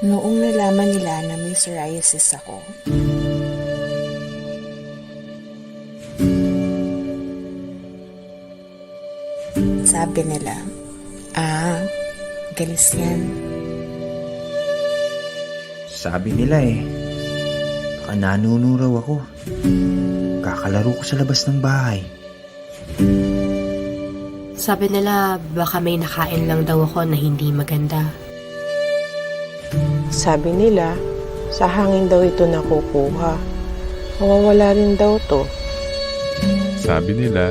Noong nalaman nila na may psoriasis ako, sabi nila, galis yan. Sabi nila baka nanunuraw ako. Kakalaro ko sa labas ng bahay. Sabi nila baka may nakain lang daw ako na hindi maganda. Sabi nila, sa hangin daw ito nakukuha. Mawawala rin daw to. Sabi nila,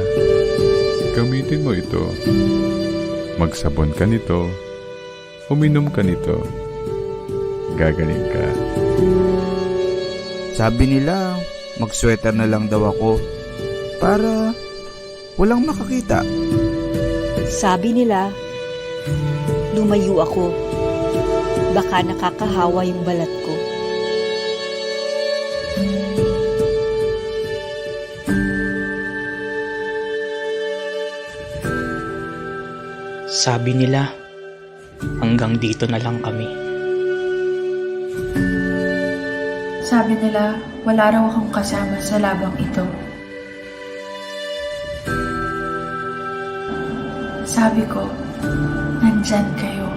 gamitin mo ito. Magsabon ka nito. Uminom ka nito. Gagaling ka. Sabi nila, mag-sweater na lang daw ako para walang makakita. Sabi nila, lumayo ako. Baka nakakahawa yung balat ko. Sabi nila, hanggang dito na lang kami. Sabi nila, wala raw akong kasama sa labang ito. Sabi ko, nandyan kayo.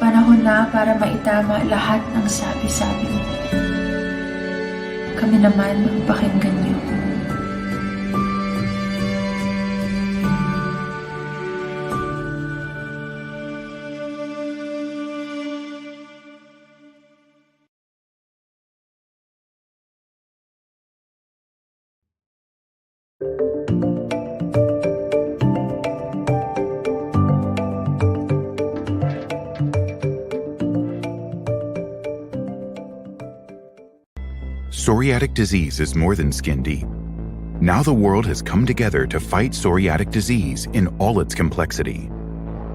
Panahon na para maitama lahat ng sabi-sabi mo. Kami naman ang pakinggan niyo. Psoriatic disease is more than skin deep. Now the world has come together to fight psoriatic disease in all its complexity.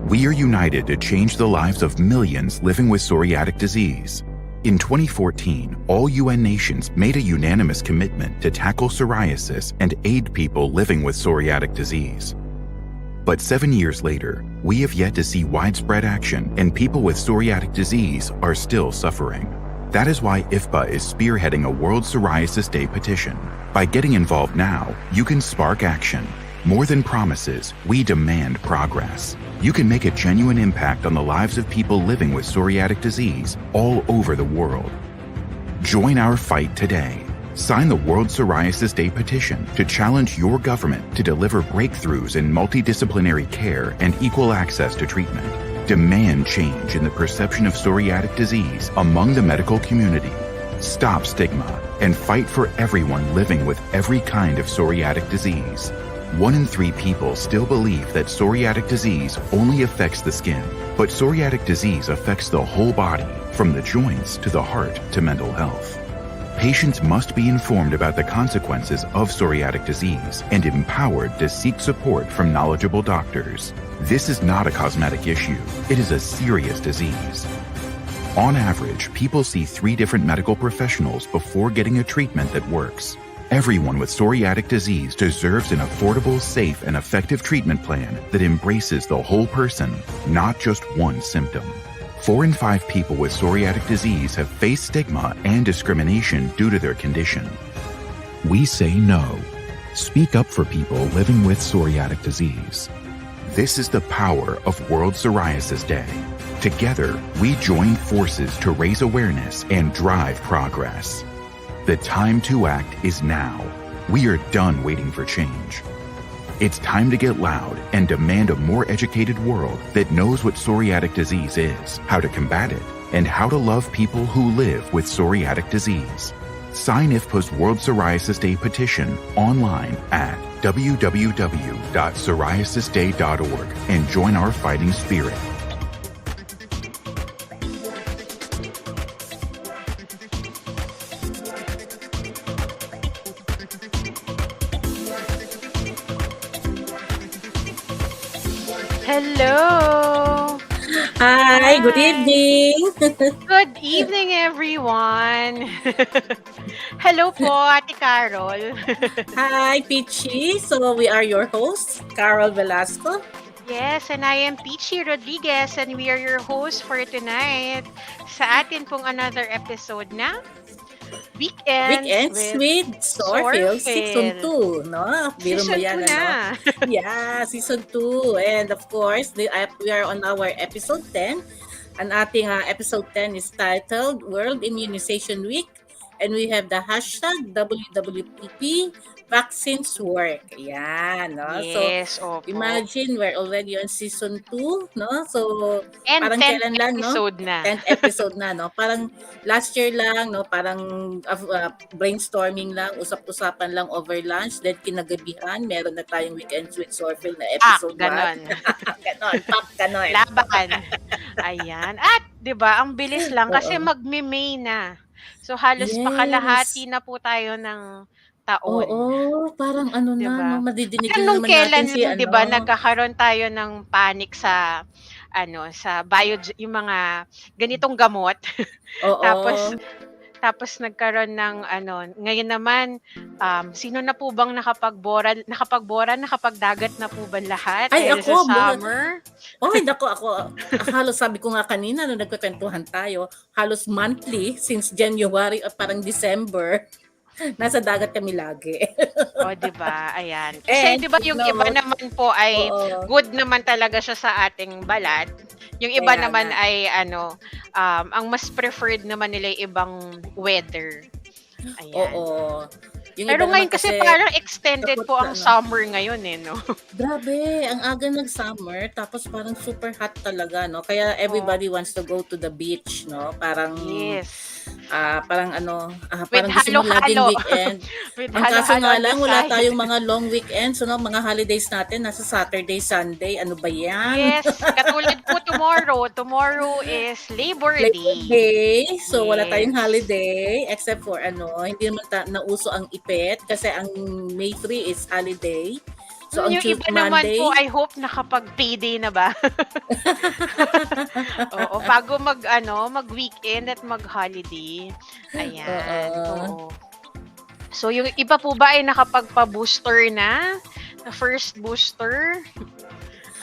We are united to change the lives of millions living with psoriatic disease. In 2014, all UN nations made a unanimous commitment to tackle psoriasis and aid people living with psoriatic disease. But 7 years later, we have yet to see widespread action, and people with psoriatic disease are still suffering. That is why IFPA is spearheading a World Psoriasis Day petition. By getting involved now, you can spark action. More than promises, we demand progress. You can make a genuine impact on the lives of people living with psoriatic disease all over the world. Join our fight today. Sign the World Psoriasis Day petition to challenge your government to deliver breakthroughs in multidisciplinary care and equal access to treatment. Demand change in the perception of psoriatic disease among the medical community. Stop stigma and fight for everyone living with every kind of psoriatic disease. 1 in 3 people still believe that psoriatic disease only affects the skin, but psoriatic disease affects the whole body, from the joints to the heart to mental health. Patients must be informed about the consequences of psoriatic disease and empowered to seek support from knowledgeable doctors. This is not a cosmetic issue. It is a serious disease. On average, people see 3 different medical professionals before getting a treatment that works. Everyone with psoriatic disease deserves an affordable, safe, and effective treatment plan that embraces the whole person, not just one symptom. 4 in 5 people with psoriatic disease have faced stigma and discrimination due to their condition. We say no. Speak up for people living with psoriatic disease. This is the power of World Psoriasis Day. Together, we join forces to raise awareness and drive progress. The time to act is now. We are done waiting for change. It's time to get loud and demand a more educated world that knows what psoriatic disease is, how to combat it, and how to love people who live with psoriatic disease. Sign IFPA's World Psoriasis Day petition online at www.psoriasisday.org and join our fighting spirit. Hello! Hi, good evening. Good evening, everyone! Hello po, Ate Carol. Hi, Peachy. So we are your hosts, Carol Velasco. Yes, and I am Peachy Rodriguez and we are your hosts for tonight sa atin pong another episode na Weekends Weekends with with Sourfield Season Sorfil. 2, no? Biro mo Season 2 yan, ano? na. Yeah, Season 2. And of course, we are on our episode 10. Ang ating episode 10 is titled World Immunization Week. And we have the hashtag WWPP Vaccines Work. Yan, no? So, Yes, opo. imagine we're already on Season 2, no? So, And parang 10th kailan lang, no? episode na. 10th episode na, no? Parang last year lang, no? Parang brainstorming lang, usap-usapan lang over lunch. Then kinagabihan, meron na tayong Weekends with Sorfil na episode 1. Ganon. Ganon, pak, ganon. Laban. Ayan. At, di ba, ang bilis lang kasi Oo. magme-May na. So, halos pakalahati na po tayo ng taon. Oo, parang ano na, no? Madidinig na Nung naman kailan natin si lang, 'di ba, ano. nagkakaroon tayo ng panic sa sa yung mga ganitong gamot. Oo. Tapos nagkaroon ng ngayon naman sino na po bang nakapagdagat na po ba lahat Ay, dahil ako, sa summer? Ay, nako, ako. Halos sabi ko nga kanina nung nagkukwentuhan tayo, halos monthly since January at parang December. Nasa dagat kami lagi. O, 'di ba? Ayan. Kasi 'di ba yung no, iba naman po ay oo. good naman talaga siya sa ating balat. Yung iba Kaya naman nga. ay ang mas preferred naman nila yung ibang weather. Ayan. Oo. Yung Pero iba ngayon naman kasi parang extended takot po sa ang summer ngayon no. Grabe, ang aga nag-summer tapos parang super hot talaga, no? Kaya everybody wants to go to the beach, no? Parang Yes. parang parang With gusto mo laging halo-halo. weekend. With Ang kaso halo-halo nga on the lang, wala side. tayong mga long weekends, no? Mga holidays natin, nasa Saturday, Sunday. Ano ba yan? Yes, katulad po tomorrow. Tomorrow is Labor Labor Day. Day. So, wala Yes. tayong holiday except for hindi naman nauso ang ipet kasi ang May 3 is holiday. So, ang Yung iba Tuesday, naman Monday, po, I hope nakapag-payday na ba? Oo, bago mag-weekend at mag-holiday. Ayan. Oo. So, yung iba po ba ay nakapagpa-booster na? Na first booster?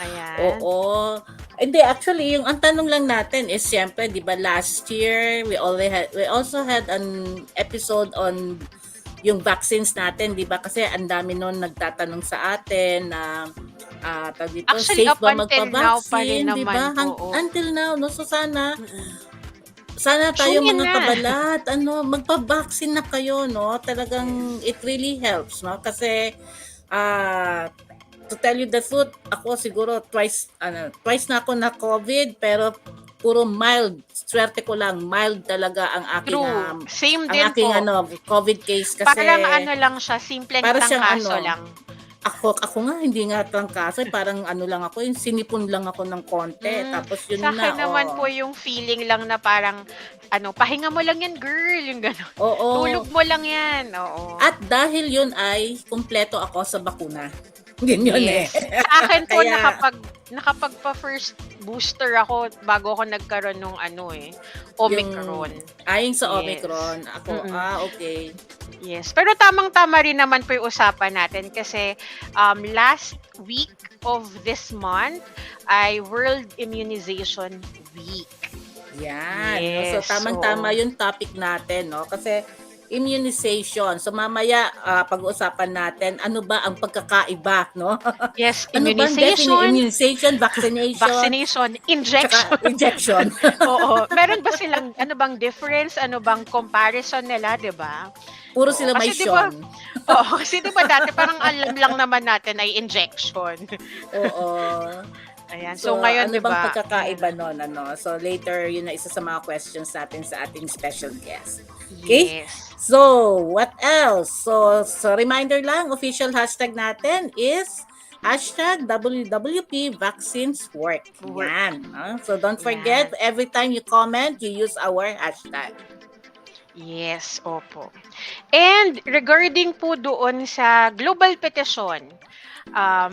Ayan. Oo. Hindi, actually, ang tanong lang natin is siyempre, di ba, last year, we also had an episode on yung vaccines natin, di ba? Kasi ang dami noon nagtatanong sa atin na Actually, safe up ba until now pa rin magpa-vaccine, di ba? naman po. Until now, no? So sana tayo Tune in mga na. kabalat, magpa-vaccine na kayo, no? Talagang it really helps, no? Kasi to tell you the truth, ako siguro twice na ako na COVID, pero puro mild. Swerte ko lang, mild talaga ang aking True. Same ang din aking po. COVID case kasi Parang lang siya, simpleng para siyang trangkaso lang. Ako nga hindi nga trangkaso, parang lang ako, yung sinipon lang ako ng konti, tapos yun Sa na. akin naman po yung feeling lang na parang pahinga mo lang yan, girl, yung gano'n. Oo. Tulog mo lang yan. Oo. At dahil yun ay kumpleto ako sa bakuna. Ganyan Yes. Sa akin po, nakapagpa-first booster ako bago ako nagkaroon nung Omicron. Ayon sa Yes. Omicron. Ako, okay. Yes. Pero tamang-tama rin naman po yung usapan natin kasi last week of this month ay World Immunization Week. Yan. Yes, So, tamang-tama yung topic natin, no? Kasi immunization. So, mamaya pag-uusapan natin ano ba ang pagkakaiba, no? Yes, Ano ba ang immunization, vaccination, injection. Injection. Oo. Meron ba silang, bang difference? Ano bang comparison nila, di ba? Puro sila may Sean. Oo, kasi di ba dati parang alam lang naman natin ay injection. Oo. Ayan. So ngayon, ano di ba? bang pagkakaiba nun? So later, yun na isa sa mga questions natin sa ating special guest. Okay? Yes. So, what else? So reminder lang, official hashtag natin is hashtag WWP Vaccines Work. Yan. So don't forget, every time you comment, you use our hashtag. Yes, opo. And regarding po doon sa global petition,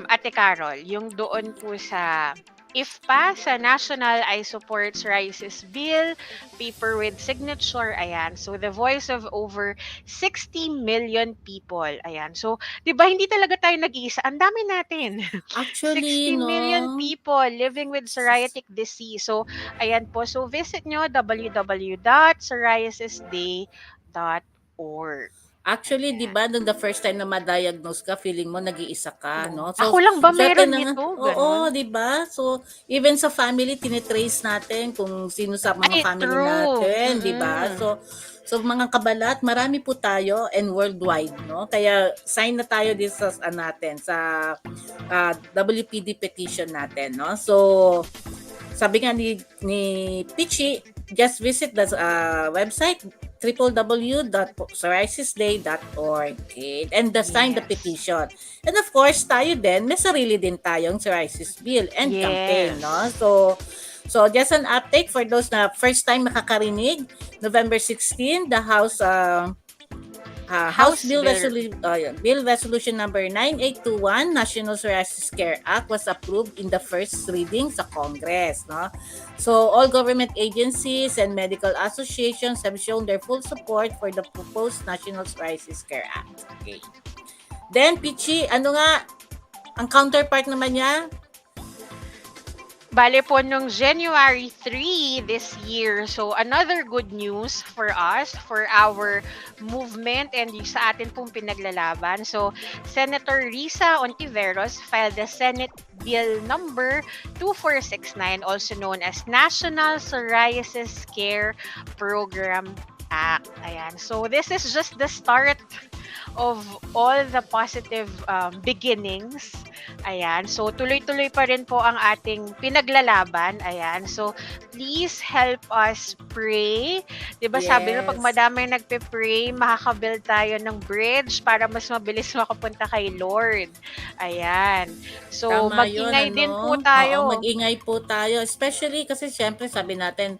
Ate Carol, yung doon po sa if pasa national I support psoriasis bill, paper with signature, ayan. So the voice of over 60 million people, ayan. So 'di ba hindi talaga tayo nag-iisa, ang dami natin. Actually, 60 million no? people living with psoriatic disease. So ayan po, so visit nyo www.psoriasisday.org. Actually, 'di Ayan. ba, nung the first time na ma-diagnose ka, feeling mo nag-iisa ka, Oh. no? Ako So, lang ba swerte meron na nga nito? oo, Ganon. 'di ba? So, even sa family, tinitrace natin kung sino sa mga Ay, family true. natin, 'di ba? Mm-mm. So mga kabalat, marami po tayo and worldwide, no? Kaya sign na tayo dito sa natin sa WPD petition natin, no? So, sabi nga ni Peachy, just visit the website www.psoriasisday.org, okay? And sign the Yes. petition. And of course, tayo din, may sarili din tayong psoriasis bill and campaign, no? Yes. So just an update for those na first time makakarinig, November 16, the House House Bill, bill. Bill Resolution number 9821, National Psoriasis Care Act, was approved in the first reading sa Congress. No? So all government agencies and medical associations have shown their full support for the proposed National Psoriasis Care Act. Okay. Then, Peachy, ano nga, ang counterpart naman niya? Bale po nung January 3 this year. So another good news for us, for our movement and yung sa atin pong pinaglalaban. So Senator Risa Ontiveros filed the Senate Bill number 2469, also known as National Psoriasis Care Program Act. Ayan. So this is just the start of all the positive beginnings. Ayan. So, tuloy-tuloy pa rin po ang ating pinaglalaban. Ayan. So, please help us pray. Diba sabi nyo, pag Yes. madaming nagpe-pray, makakabuild tayo ng bridge para mas mabilis makapunta kay Lord. Ayan. So, Tama yun, mag-ingay din po ano? Oo, tayo. mag-ingay po tayo. Especially kasi syempre sabi natin,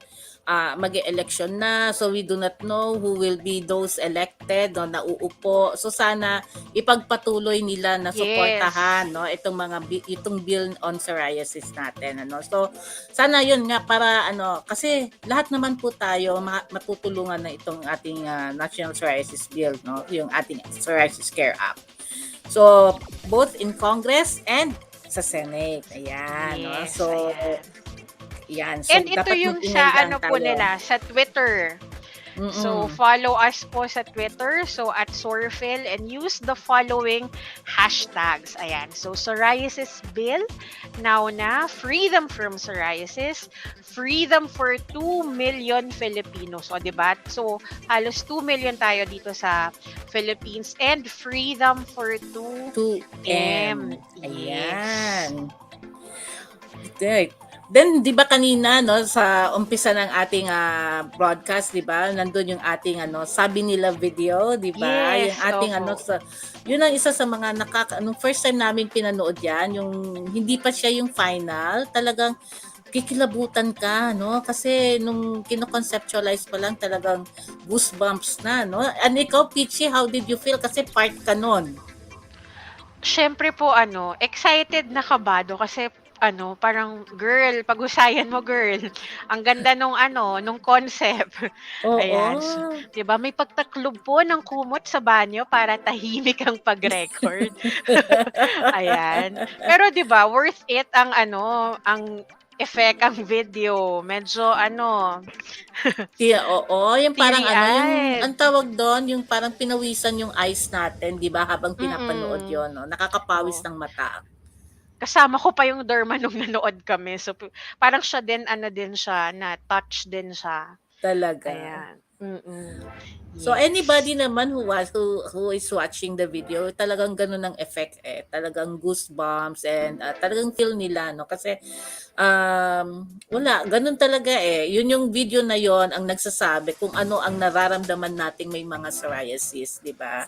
mag-election na, so we do not know who will be those elected, no, na uupo. So sana ipagpatuloy nila na Yes. suportahan, no, itong bill on psoriasis natin, ano. So sana yun nga para ano, kasi lahat naman po tayo matutulungan na itong ating National Psoriasis Bill, no, yung ating Psoriasis Care Act. So both in Congress and sa Senate. Ayan, no. Yes, So ayan. yan. So And ito dapat yung mag-ingay sa lang ano po tayo. nila, sa Twitter. So, Mm-mm. follow us po sa Twitter, so at Sorfil, and use the following hashtags. Ayan. So, psoriasis bill, now na, freedom from psoriasis, freedom for 2 million Filipinos. O, diba? So, halos 2 million tayo dito sa Philippines, and freedom for 2M. 2M. Yes. Ayan. Okay. Then, di ba kanina, no, sa umpisa ng ating broadcast, di ba, nandun yung ating, sabi nila video, di ba? Yes, Yung ating, opo. yun ang isa sa mga nung first time namin pinanood yan, yung hindi pa siya yung final, talagang kikilabutan ka, no? Kasi nung kino-conceptualize pa lang, talagang goosebumps na, no? And ikaw, Peachy, how did you feel? Kasi part ka nun. Siyempre po excited na kabado kasi parang girl, pag-husayan mo girl. Ang ganda nung concept. Ayan. Oo. 'Di ba may pagtaklob po ng kumot sa banyo para tahimik ang pag-record. Ayan. Pero 'di ba worth it ang ang effect, ang video. Medyo Oo, yung parang yung teary-eyed. ang tawag doon, yung parang pinawisan yung eyes natin, 'di ba, habang pinapanood Mm. 'yon, no? Nakakapawis Oh. ng mata. Kasama ko pa yung derma nung nanood kami. So, parang siya din, din siya, na-touch din siya. Talaga. Ayan. Mm-mm. So Yes. anybody naman who is watching the video, talagang ganun ang effect Talagang goosebumps and talagang feel nila, no, kasi wala, ganun talaga Yun yung video na yon ang nagsasabi kung ano ang nararamdaman nating may mga psoriasis, 'di ba?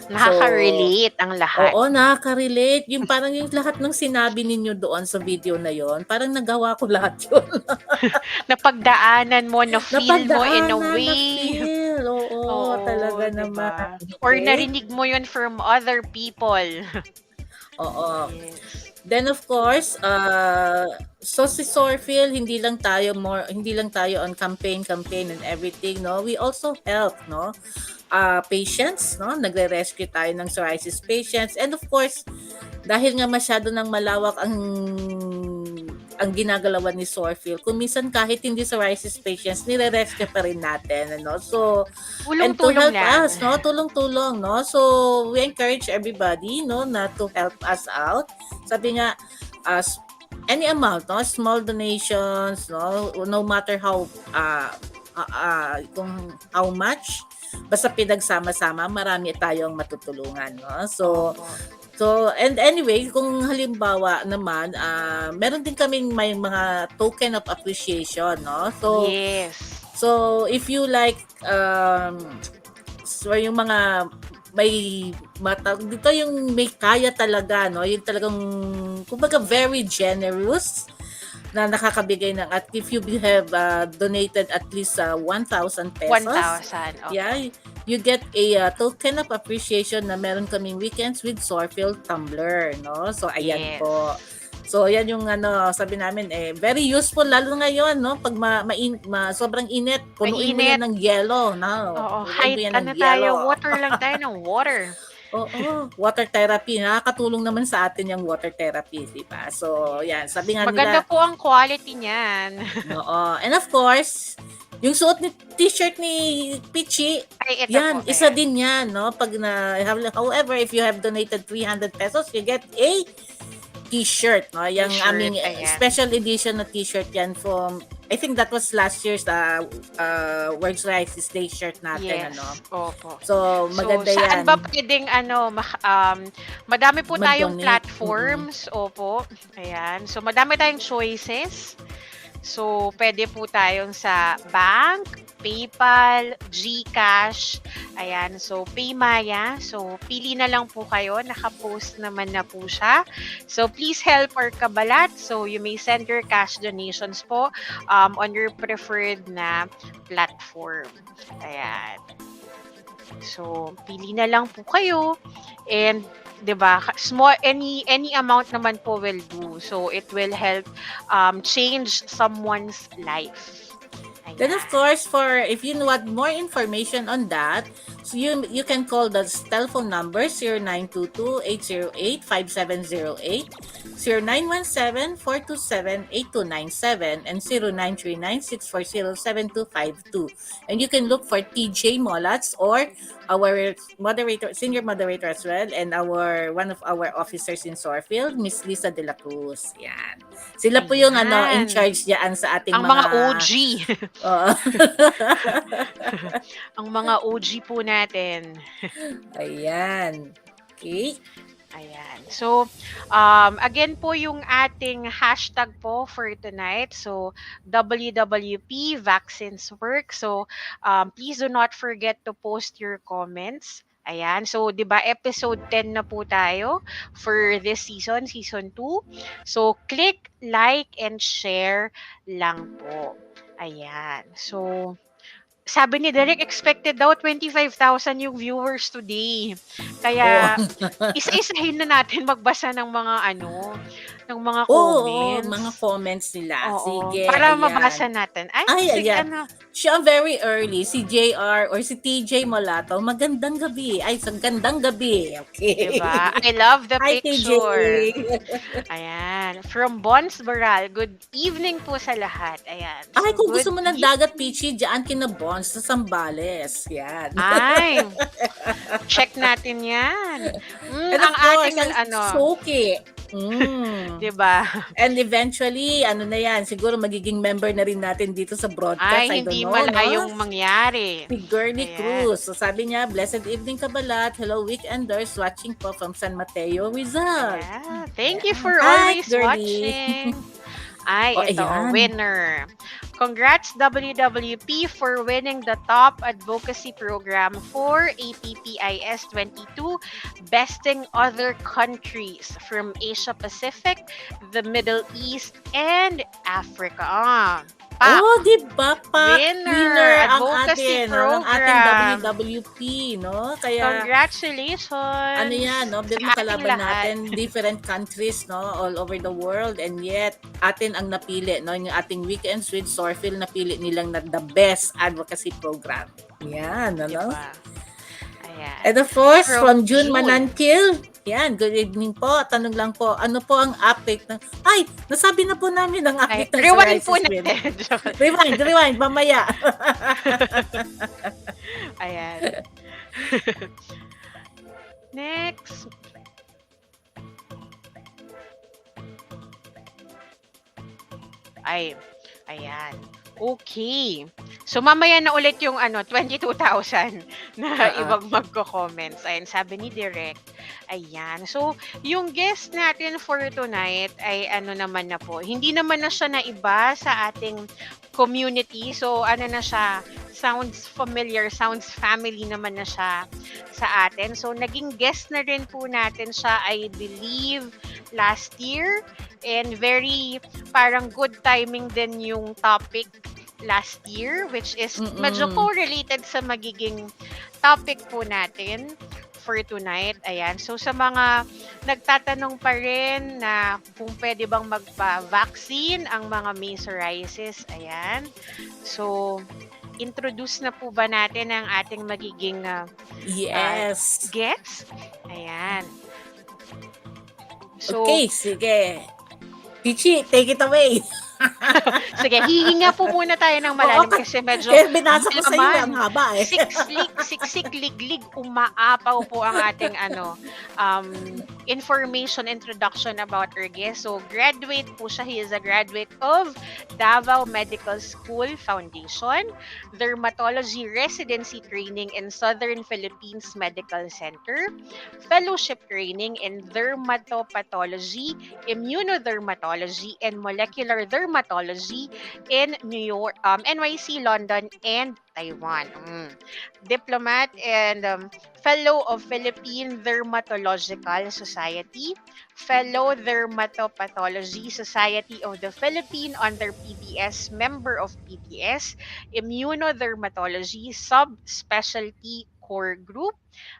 Nakaka-relate ang lahat. Oo, nakaka-relate. Yung parang yung lahat ng sinabi ninyo doon sa video na yon, parang nagawa ko lahat yun. Napagdaanan mo, na-feel mo in a Napagdaanan, way. na-feel. Oo, talaga naman. Or Okay. narinig mo yun from other people. Oo. Yes. Then of course, so si Sorfil, hindi lang tayo on campaign and everything, no. We also help, no, patients, no. Nagre-rescue tayo ng psoriasis patients, and of course, dahil nga masyado ng malawak ang ginagalawan ni Sorfil, kung minsan kahit hindi psoriasis patients, nire-rescue pa rin natin, ano. So, and to Tulong-tulong help lang. us, no, tulong-tulong, no. So, we encourage everybody, no, na to help us out. Sabi nga, as any amount, no, small donations, no matter kung how much, basta pinagsama-sama, marami tayong matutulungan, no. So, and anyway, kung halimbawa naman, meron din kaming may mga token of appreciation, no. Yes. So if you like, so yung mga dito yung may kaya talaga, no, yung talagang kumbaga very generous na nakakabigay ng, at if you have donated at least 1,000 pesos, 1,000. Okay. yeah, you get a token of appreciation na meron kaming weekends with Sorfil tumbler, no. So ayan Yes. po. So yan yung sabi namin, very useful lalo ngayon, no, pag sobrang init, punuin mo Mainit. yan ng yelo, no. Oo, Punuin mo height yan ng ano tayo, yelo. water lang tayo ng water. Oo, water therapy. Nakakatulong naman sa atin yung water therapy, di ba? So, yan. Sabi nga Maganda nila, po ang quality niyan. oo. And of course, yung suot ni t-shirt ni Peachy, Ay, ito yan, po. isa Ayan. din yan, no? However, if you have donated 300 pesos, you get a t-shirt, no? Yung T-shirt, aming ayan. special edition na t-shirt yan from, I think that was last year's World Psoriasis Day shirt natin, Yes. ano? Opo. So, maganda so, yan. saan ba pwedeng madami po tayong Mag-donate. platforms. Opo. Ayan. So, madami tayong choices. So, pwede po tayong sa bank, PayPal, GCash, ayan. So, Paymaya. So, pili na lang po kayo. Nakapost naman na po siya. So, please help our kabalat. So, you may send your cash donations po on your preferred na platform. Ayan. So, pili na lang po kayo. And 'di ba? Small any amount naman po will do. So it will help change someone's life. Ayan. Then of course, for if you want more information on that, so you can call the telephone number 0922-808-5708, 0917-427-8297, and 0939-640-7252. And you can look for TJ Molats or our senior moderator as well, and one of our officers in Sorfield, Miss Lisa De La Cruz. Yan. Sila po yung in Ayan. charge diyan sa ating Ang mga OG. Oo. Ang mga OG po natin. Ayan. Okay. Ayan. So, again po yung ating hashtag po for tonight. So, WWP Vaccines Work. So, please do not forget to post your comments. Ayan. So, 'di ba episode 10 na po tayo for this season 2. So, click, like, and share lang po. Ayan. So, sabi ni Derek, expected daw 25,000 yung viewers today. Kaya, isa-isahin na natin magbasa ng mga ng mga comments. mga comments nila. Oo, Sige, para ayan. mabasa natin. Sige, ayan. Siya very early, si JR or si TJ Molato, magandang gabi. Ay, gandang gabi. Okay. Diba? I love the Hi, picture. TJ. Ayan. From Bons Baral, good evening po sa lahat. Ayan. Ay, So, kung gusto mo ng dagat, Peachy, dyan kina Bons sa Sambales. Yan. Ay, check natin yan. And Ang of course, ating Soki. Diba? And eventually, na yan, siguro magiging member na rin natin dito sa broadcast. Ay, I don't hindi know, malayong no? mangyari. Si Girlie Ayan. Cruz. So sabi niya, blessed evening kabalat. Hello weekenders watching po from San Mateo, Rizal. Yeah. Thank you for Hi, always Girlie. watching. Ay, ito, ayan. winner. Congrats WWP for winning the top advocacy program for APPIS 22, besting other countries from Asia Pacific, the Middle East, and Africa. Pak. Oh, di ba pa? Winner ang Advocacy atin, ang ating program. WWP, no? Kaya Congratulations. ano yan, no? Sa Yung ating kalaban lahat. natin, different countries, no? All over the world. And yet, atin ang napili, no? Yung ating Weekends with Sorphil, napili nilang na the best advocacy program. Yan, ano? Diba? Ayan. And of course, from June June. Manantil, yan, good evening po. Tanong lang po, ano po ang update ng... Ay, nasabi na po namin ang Ay, update ng rewind psoriasis po win. natin. Rewind, mamaya. Ayan. Next. Ay, ayan. Okay. So, mamaya na ulit yung 22,000 na ibang magko-comments. Ayan, sabi ni Direk. Ayan. So, yung guest natin for tonight ay naman na po. Hindi naman na siya na iba sa ating community. So, na siya, sounds familiar, sounds family naman na siya sa atin. So, naging guest na rin po natin siya, I believe, last year. And very parang good timing din yung topic last year, which is medyo correlated sa magiging topic po natin for tonight. Ayan. So, sa mga nagtatanong pa rin na kung pwede bang magpa-vaccine ang mga may psoriasis, ayan. So, introduce na po ba natin ang ating magiging Yes. guest? Ayan. So, Okay, sige. Peachy, take it away. Sige, hihinga po muna tayo ng malalim kasi medyo Kaya binasa ko sa iyo, ang haba eh. siksik, liglig, umaapaw po ang ating information introduction about our guest. So, graduate po siya. He is a graduate of Davao Medical School Foundation, Dermatology Residency Training in Southern Philippines Medical Center, Fellowship Training in Dermatopathology, Immunodermatology, and Molecular Dermatology in New York, NYC, London, and Taiwan. Diplomat and Fellow of Philippine Dermatological Society, Fellow Dermatopathology Society of the Philippine under PDS, member of PDS, Immunodermatology Subspecialty Core Group,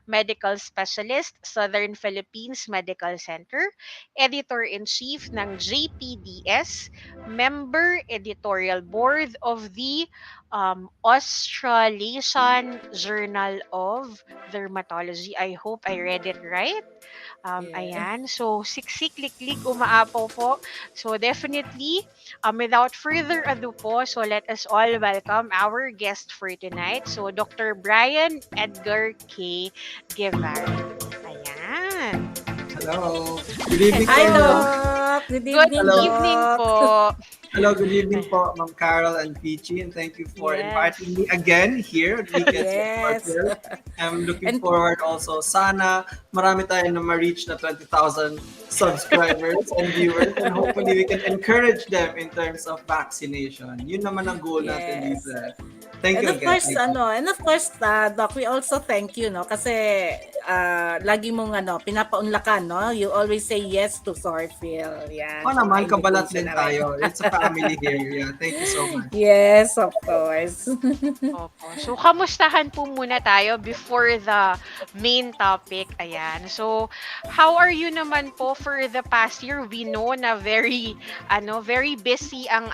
Medical Specialist, Southern Philippines Medical Center, Editor-in-Chief ng JPDS, Member Editorial Board of the Australasian Journal of Dermatology. I hope I read it right. Ayan. So, siksik-liklik, umaapaw po. So, definitely, without further ado po, so let us all welcome our guest for tonight. So, Dr. Bryan Edgar K. Guevara. Ayan. Hello. Good evening Hi, po. Doc. Good Good evening, evening Doc. po. Hello, good evening po, Ma'am Carol and Peachy, and thank you for inviting me again here at Weekends Yes. with Sorphil. I'm looking And- forward also. Sana marami tayo na ma-reach na 20,000 subscribers and viewers, and hopefully we can encourage them in terms of vaccination. Yun naman ang goal natin Yes. dito. Thank you And of again. course, Thank you. and of course, Doc, we also thank you, no? Kasi lagi mong pinapaunlakan, no? You always say yes to Sorphil. Yan. Oo naman, kabalat Invitation din namin. tayo. It's a family here. Yeah, thank you so much. Yes, of course. Opo. So, kamustahan po muna tayo before the main topic. Ayan. So, how are you naman po for the past year? We know na very busy ang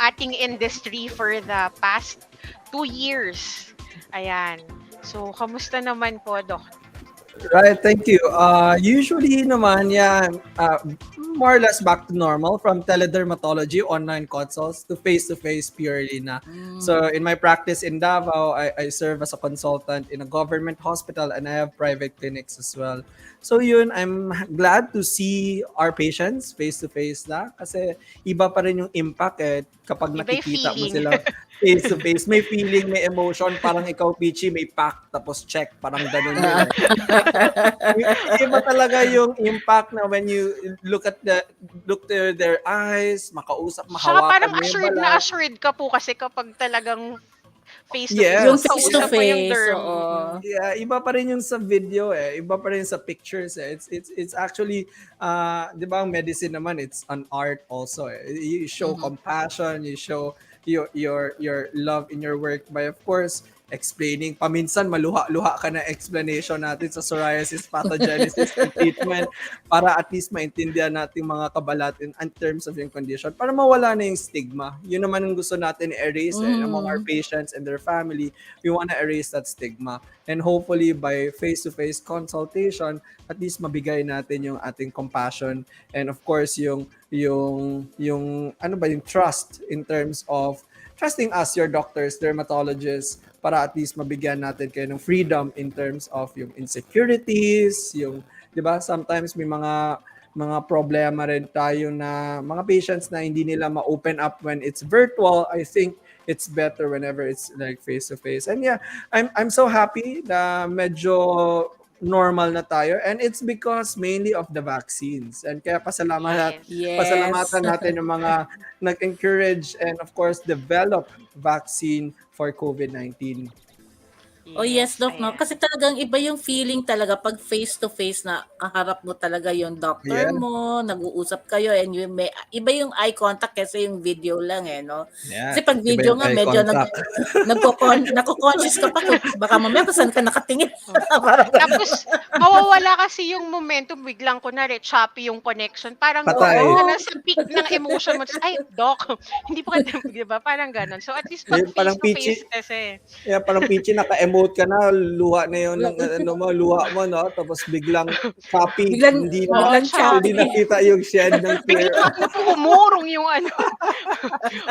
ating industry for the past 2 years. Ayan. So, kamusta naman po, Doc? Right, thank you. Usually naman, more or less back to normal from teledermatology, online consults, to face-to-face purely na. So in my practice in Davao, I serve as a consultant in a government hospital and I have private clinics as well. So yun, I'm glad to see our patients face-to-face na kasi iba pa rin yung impact kapag Iba yung nakikita mo feeling. sila face-to-face. May feeling, may emotion, parang ikaw, Peachy, may pack, tapos check, parang ganun yun. Iba talaga yung impact na when you look to their eyes, makausap, Saka mahawakan parang mo yung assured na balat. assured ka po kasi kapag talagang face-to-face, Yes. Yung kausap mo yung face-to-face, derm. oo. Yeah, iba pa rin yung sa video iba pa rin sa pictures It's actually 'di ba ang medicine naman it's an art also You show compassion, you show your love in your work by, of course, explaining. Paminsan maluha-luha ka na explanation natin sa psoriasis pathogenesis and treatment para at least maintindihan natin mga kabalat in terms of yung condition, para mawala na yung stigma. Yun naman ang gusto natin i-erase among our patients and their family. We want to erase that stigma. And hopefully by face-to-face consultation, at least mabigay natin yung ating compassion and of course yung ano ba, yung trust in terms of trusting us, your doctors, dermatologists, para at least mabigyan natin kayo ng freedom in terms of yung insecurities, yung, di ba, sometimes may mga problema rin tayo na mga patients na hindi nila ma-open up when it's virtual. I think it's better whenever it's like face to face. And yeah, I'm so happy na medyo normal na tayo, and it's because mainly of the vaccines. And kaya pasalamatan natin ng mga nag-encourage and of course develop vaccine for COVID-19. Oh yes, Doc, no? Kasi talagang iba yung feeling talaga pag face-to-face na kaharap mo talaga yung doctor mo, nag-uusap kayo, and iba yung eye contact kasi yung video lang no? Kasi pag video nga, medyo nako-conscious ka pa, baka mamaya kung saan ka nakatingin. Tapos, mawawala kasi yung momentum, biglang kunwari, choppy yung connection. Parang ka na sa peak ng emotion mo. Ay, Doc, hindi pa ka, di ba? Parang ganon. So, at least pag face-to-face kasi. Yeah, parang Peachy, naka-emote ka na, luha na yun ng luha mo, no? Tapos biglang choppy, hindi nakita yung shed ng tear. Biglang umurong yung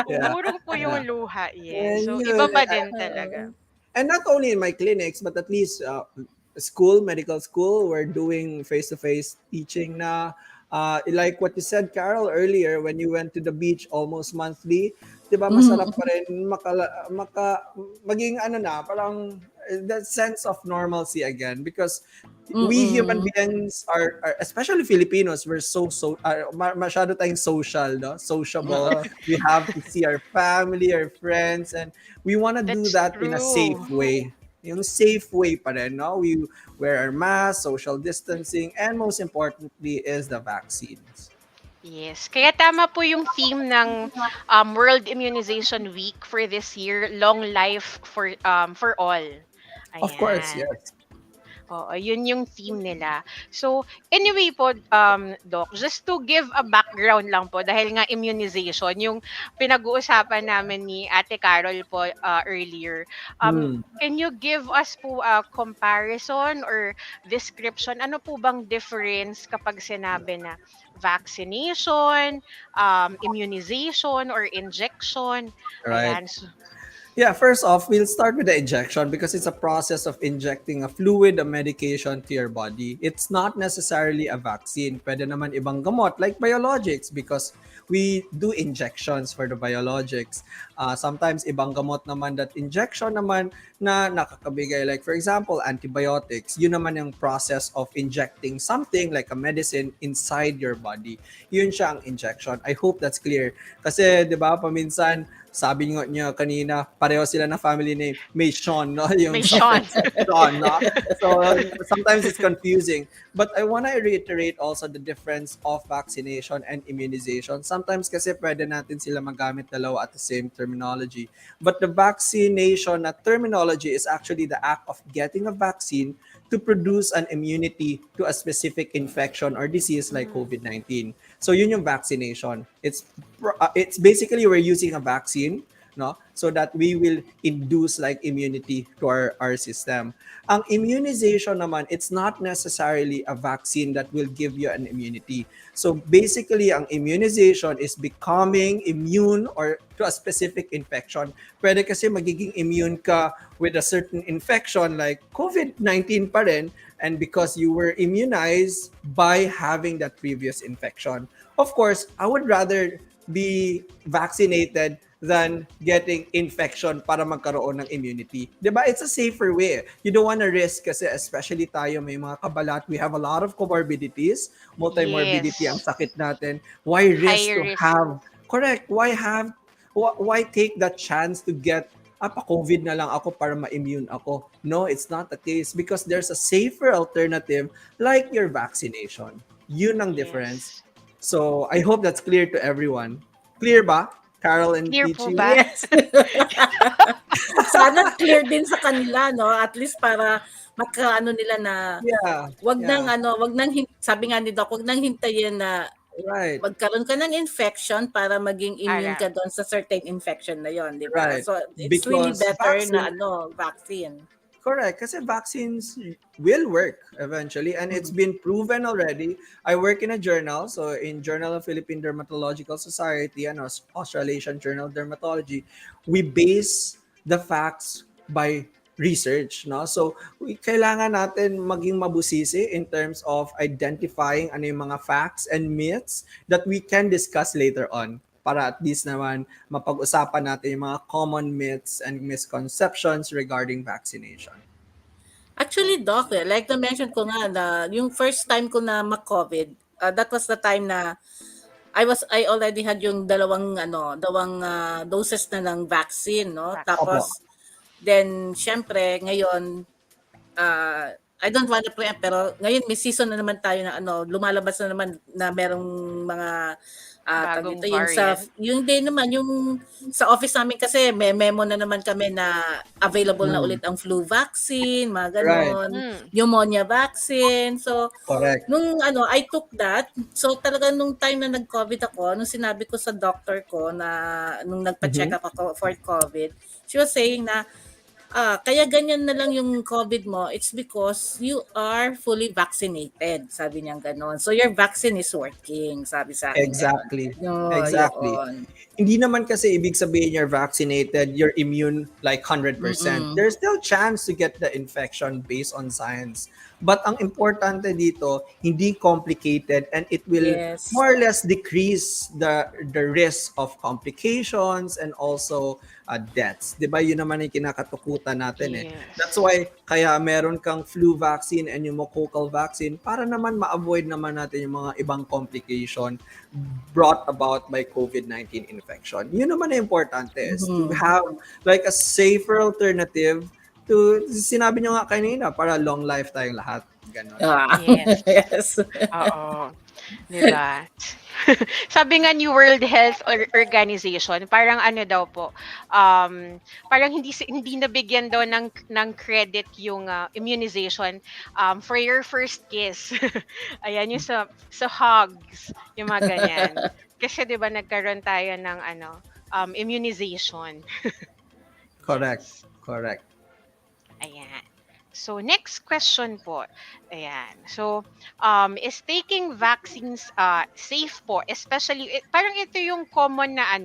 umurong po yung luha. Yes. So, iba pa din talaga. And not only in my clinics, but at least medical school, we're doing face-to-face teaching na. Like what you said, Carol, earlier, when you went to the beach almost monthly, di ba, masarap pa rin maging parang that sense of normalcy again, because we human beings are especially Filipinos, we're masyado tayong social, no? Sociable. We have to see our family, our friends, and we want to do that in a safe way. Yung safe way pa rin, no? We wear our mask, social distancing, and most importantly is the vaccines. Yes. Kaya tama po yung theme ng World Immunization Week for this year, long life for all. Ayan. Of course, yes. Oo, yun yung theme nila. So, anyway po, Doc, just to give a background lang po, dahil nga immunization, yung pinag-uusapan namin ni Ate Carol po earlier, can you give us po a comparison or description? Ano po bang difference kapag sinabi na vaccination, immunization, or injection? Right. Ayan. So, yeah, first off, we'll start with the injection because it's a process of injecting a fluid, a medication to your body. It's not necessarily a vaccine. Pwede naman ibang gamot like biologics because we do injections for the biologics. Sometimes ibang gamot naman that injection naman na nakakabigay. Like for example, antibiotics. Yun naman yung process of injecting something like a medicine inside your body. Yun siya ang injection. I hope that's clear. Kasi 'di ba, paminsan sabi niya kanina, pareho sila na family name, May Sean, no? Yung Sean. Sean, no? So sometimes it's confusing. But I want to reiterate also the difference of vaccination and immunization. Sometimes kasi pwede natin sila magamit dalawa at the same terminology. But the vaccination na terminology is actually the act of getting a vaccine to produce an immunity to a specific infection or disease like COVID-19. So yun yung vaccination. It's basically we're using a vaccine, no, so that we will induce like immunity to our system. Ang immunization naman, it's not necessarily a vaccine that will give you an immunity. So basically, ang immunization is becoming immune or to a specific infection. Pwede kasi magiging immune ka with a certain infection like COVID-19 pa rin, and because you were immunized by having that previous infection. Of course, I would rather be vaccinated than getting infection para magkaroon ng immunity. Diba? It's a safer way. You don't want to risk kasi especially tayo may mga kabalat. We have a lot of comorbidities. Multimorbidity ang sakit natin. Why risk to have... Correct. Why take that chance to get pa-COVID na lang ako para ma-immune ako? No, it's not the case because there's a safer alternative like your vaccination. Yun ang difference. So, I hope that's clear to everyone. Clear ba? Carol and Clear po Peachy. ba? Yes. Sana clear din sa kanila, no? At least para makaano nila na Yeah, wag nang yeah, sabi nga ni Doc, wag nang hintayin na right, magkaroon ka ng infection para maging immune Para. ka doon sa certain infection na yon, di ba? right. So it's really Because better na vaccine, vaccine. correct, kasi vaccines will work eventually, and it's been proven already. I work in a journal, so in Journal of Philippine Dermatological Society and Australasian Journal of Dermatology, we base the facts by research, no? So kailangan natin maging mabusisi in terms of identifying ano yung mga facts and myths that we can discuss later on, para at least naman mapag-usapan natin yung mga common myths and misconceptions regarding vaccination. Actually, Doc, like na-mention ko nga na yung first time ko na ma-COVID, that was the time na I already had yung dalawang doses na ng vaccine, no? Opo. Tapos then syempre ngayon I don't want to preempt, pero ngayon may season na naman tayo na lumalabas na naman na merong mga tawag Bagong dito, variant. yung din naman yung sa office namin kasi may memo na naman kami na available na ulit ang flu vaccine, mga Right. ganon, pneumonia vaccine. So Correct. nung I took that, so talaga nung time na nag-COVID ako, nung sinabi ko sa doctor ko na nung nagpa-check up ako for COVID, she was saying na kaya ganyan na lang yung COVID mo, it's because you are fully vaccinated. Sabi niya ganon. So your vaccine is working, sabi sa akin ganon. Exactly. No, Exactly. yun. Hindi naman kasi ibig sabihin you're vaccinated, you're immune like 100%. There's still chance to get the infection based on science. But ang importante dito, hindi complicated, and it will Yes. more or less decrease the risk of complications and also deaths. 'Di ba? Yun naman yung kinakatakutan natin eh. Yes. That's why kaya meron kang flu vaccine and yung pneumococcal vaccine para naman ma-avoid naman natin yung mga ibang complication brought about by COVID-19 infection. Yun naman ang importante is to have like a safer alternative to, sinabi nyo nga kanina, para long life tayong lahat. Ganon. Yes. Yes. Oo. Diba? Sabi nga ni World Health Organization, parang ano daw po, parang hindi nabigyan daw ng credit yung immunization for your first kiss. Ayan, yung sa hugs, yung mga ganyan. Kasi 'di ba nagkaroon tayo ng immunization. Correct. Correct. Ayan. So, next question po. Ayan. So, is taking vaccines safe po? Especially, parang ito yung common na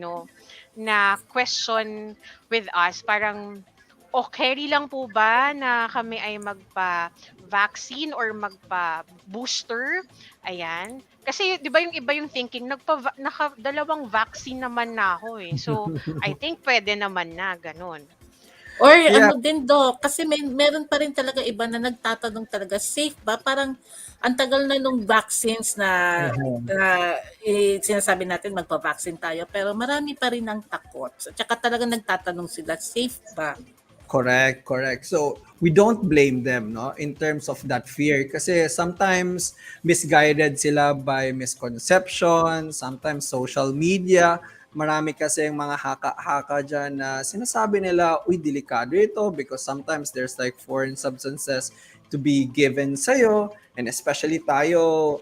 na question with us. Parang, okay lang po ba na kami ay magpa-vaccine or magpa-booster? Ayan. Kasi, di ba yung iba yung thinking, dalawang vaccine naman na ako eh. So, I think pwede naman na, ganun. Or Yeah. din kasi meron pa rin talaga iba na nagtatanong talaga, safe ba? Parang ang tagal na nung vaccines na sinasabi natin magpa-vaccine tayo, pero marami pa rin ang takot. So, tsaka talaga nagtatanong sila, safe ba? Correct, correct. So, we don't blame them, no, in terms of that fear. Kasi sometimes misguided sila by misconception, sometimes social media. Marami kasi yung mga haka-haka dyan na sinasabi nila, uy, delikado ito because sometimes there's like foreign substances to be given sa'yo. And especially tayo,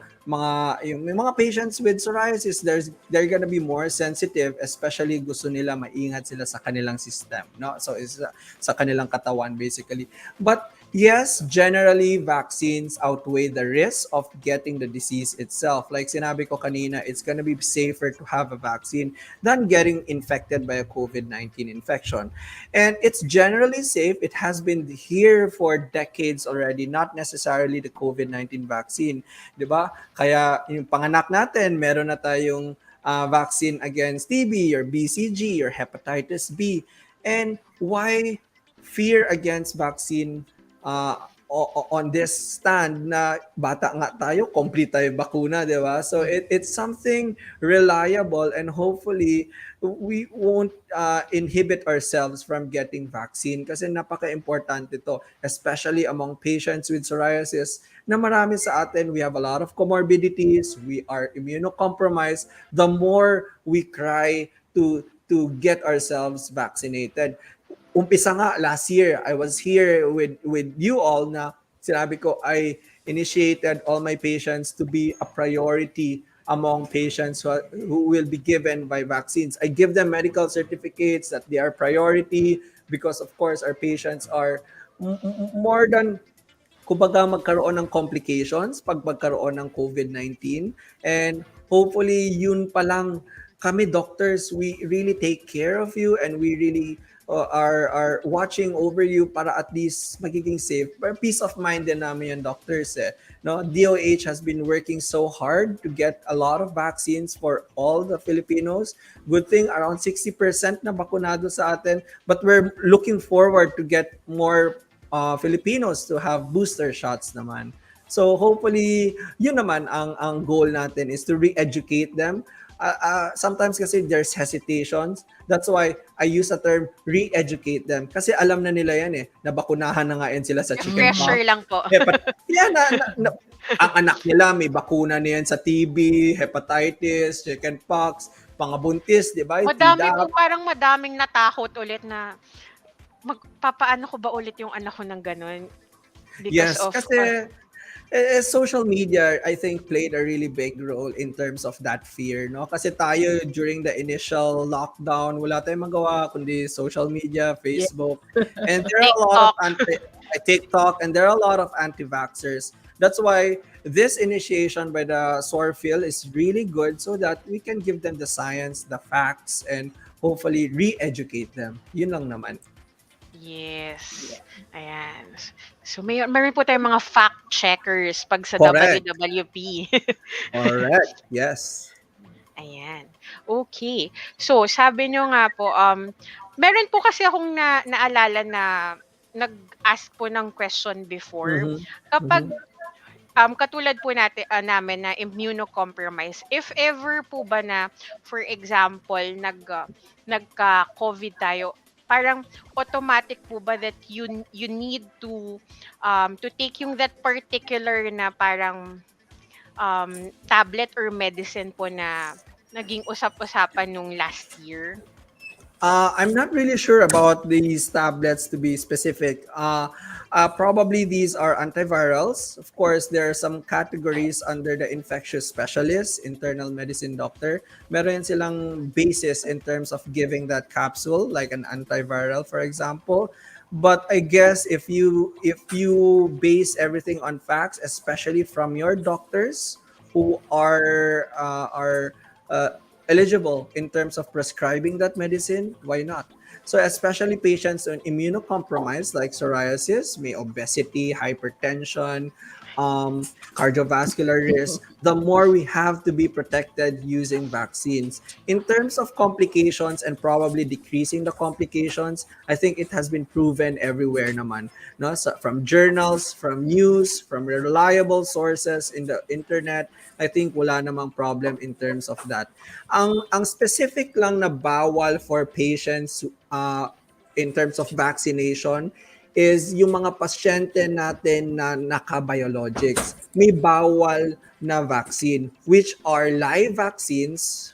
yung mga patients with psoriasis, they're gonna be more sensitive, especially gusto nila maingat sila sa kanilang system, no? So is sa kanilang katawan basically. But yes, generally vaccines outweigh the risk of getting the disease itself. Like sinabi ko kanina, it's gonna be safer to have a vaccine than getting infected by a COVID-19 infection. And it's generally safe. It has been here for decades already, not necessarily the COVID-19 vaccine, 'di ba? Kaya yung panganak natin, meron na tayong vaccine against TB or BCG or hepatitis B. And why fear against vaccine on this stand na bata nga tayo, complete tayo bakuna, di ba? So it's something reliable, and hopefully we won't inhibit ourselves from getting vaccine kasi napaka-importante ito, especially among patients with psoriasis na marami sa atin, we have a lot of comorbidities, we are immunocompromised. The more we cry to to get ourselves vaccinated. Umpisa nga last year, I was here with you all na sinabi ko I initiated all my patients to be a priority among patients who will be given by vaccines. I give them medical certificates that they are priority because of course our patients are more than kumbaga magkaroon ng complications pag magkaroon ng COVID-19. And hopefully, yun pa lang, kami doctors, we really take care of you and we really are watching over you para at least magiging safe. But peace of mind din namin yung doctors eh. No? DOH has been working so hard to get a lot of vaccines for all the Filipinos. Good thing, around 60% na bakunado sa atin. But we're looking forward to get more Filipinos to have booster shots naman. So hopefully, yun naman ang goal natin is to re-educate them. Sometimes kasi there's hesitations. That's why I use the term re-educate them. Kasi alam na nila yan eh. Nabakunahan na nga yan sila sa chickenpox. Pressure lang po. Yan, ang anak nila may bakuna na yan sa TB, hepatitis, chickenpox, pangabuntis, di ba? Madami po, parang madaming natakot ulit na magpapaano ko ba ulit yung anak ko ng ganun? Yes, kasi social media, I think, played a really big role in terms of that fear, no? Kasi tayo, during the initial lockdown, wala tayong magawa kundi social media, Facebook, and there are a lot of TikTok, and there are a lot of anti-vaxxers. That's why this initiation by the SORFIL is really good so that we can give them the science, the facts, and hopefully re-educate them. Yun lang naman. Yes. Ayan. So, meron po tayong mga fact checkers pag sa Correct. WWP. Correct. Yes. Ayan. Okay. So, sabi nyo nga po, meron po kasi akong naalala na nag-ask po ng question before. Kapag katulad po namin na immunocompromised, if ever po ba na, for example, nagka-COVID tayo, parang automatic po ba that you need to take yung that particular na parang tablet or medicine po na naging usap-usapan nung last year? I'm not really sure about these tablets to be specific. Probably these are antivirals. Of course, there are some categories under the infectious specialist, internal medicine doctor. Meron silang basis in terms of giving that capsule, like an antiviral, for example. But I guess if you base everything on facts, especially from your doctors who are eligible in terms of prescribing that medicine, why not? So especially patients on immunocompromised like psoriasis, may obesity, hypertension, cardiovascular risk, the more we have to be protected using vaccines. In terms of complications and probably decreasing the complications, I think it has been proven everywhere naman. No? So from journals, from news, from reliable sources in the internet, I think wala namang problem in terms of that. Ang specific lang na bawal for patients in terms of vaccination is yung mga pasyente natin na naka-biologics. May bawal na vaccine, which are live vaccines.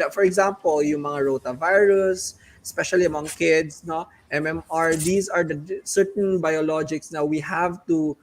For example, yung mga rotavirus, especially among kids, no? MMR, these are the certain biologics na we have to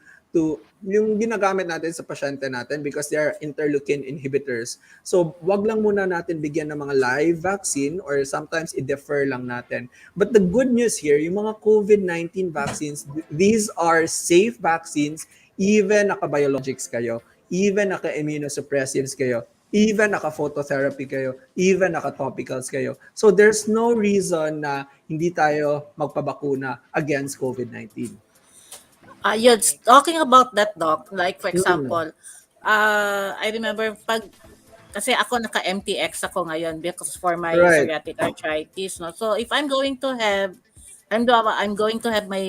yung ginagamit natin sa pasyente natin because they are interleukin inhibitors. So, wag lang muna natin bigyan ng mga live vaccine or sometimes i-defer lang natin. But the good news here, yung mga COVID-19 vaccines, these are safe vaccines even naka-biologics kayo, even naka-immunosuppressives kayo, even naka-phototherapy kayo, even naka-topicals kayo. So, there's no reason na hindi tayo magpabakuna against COVID-19. You're talking about that, Doc. Like, for example, I remember kasi ako naka-MTX ako ngayon because for my psoriatic arthritis, no. So if I'm going to have my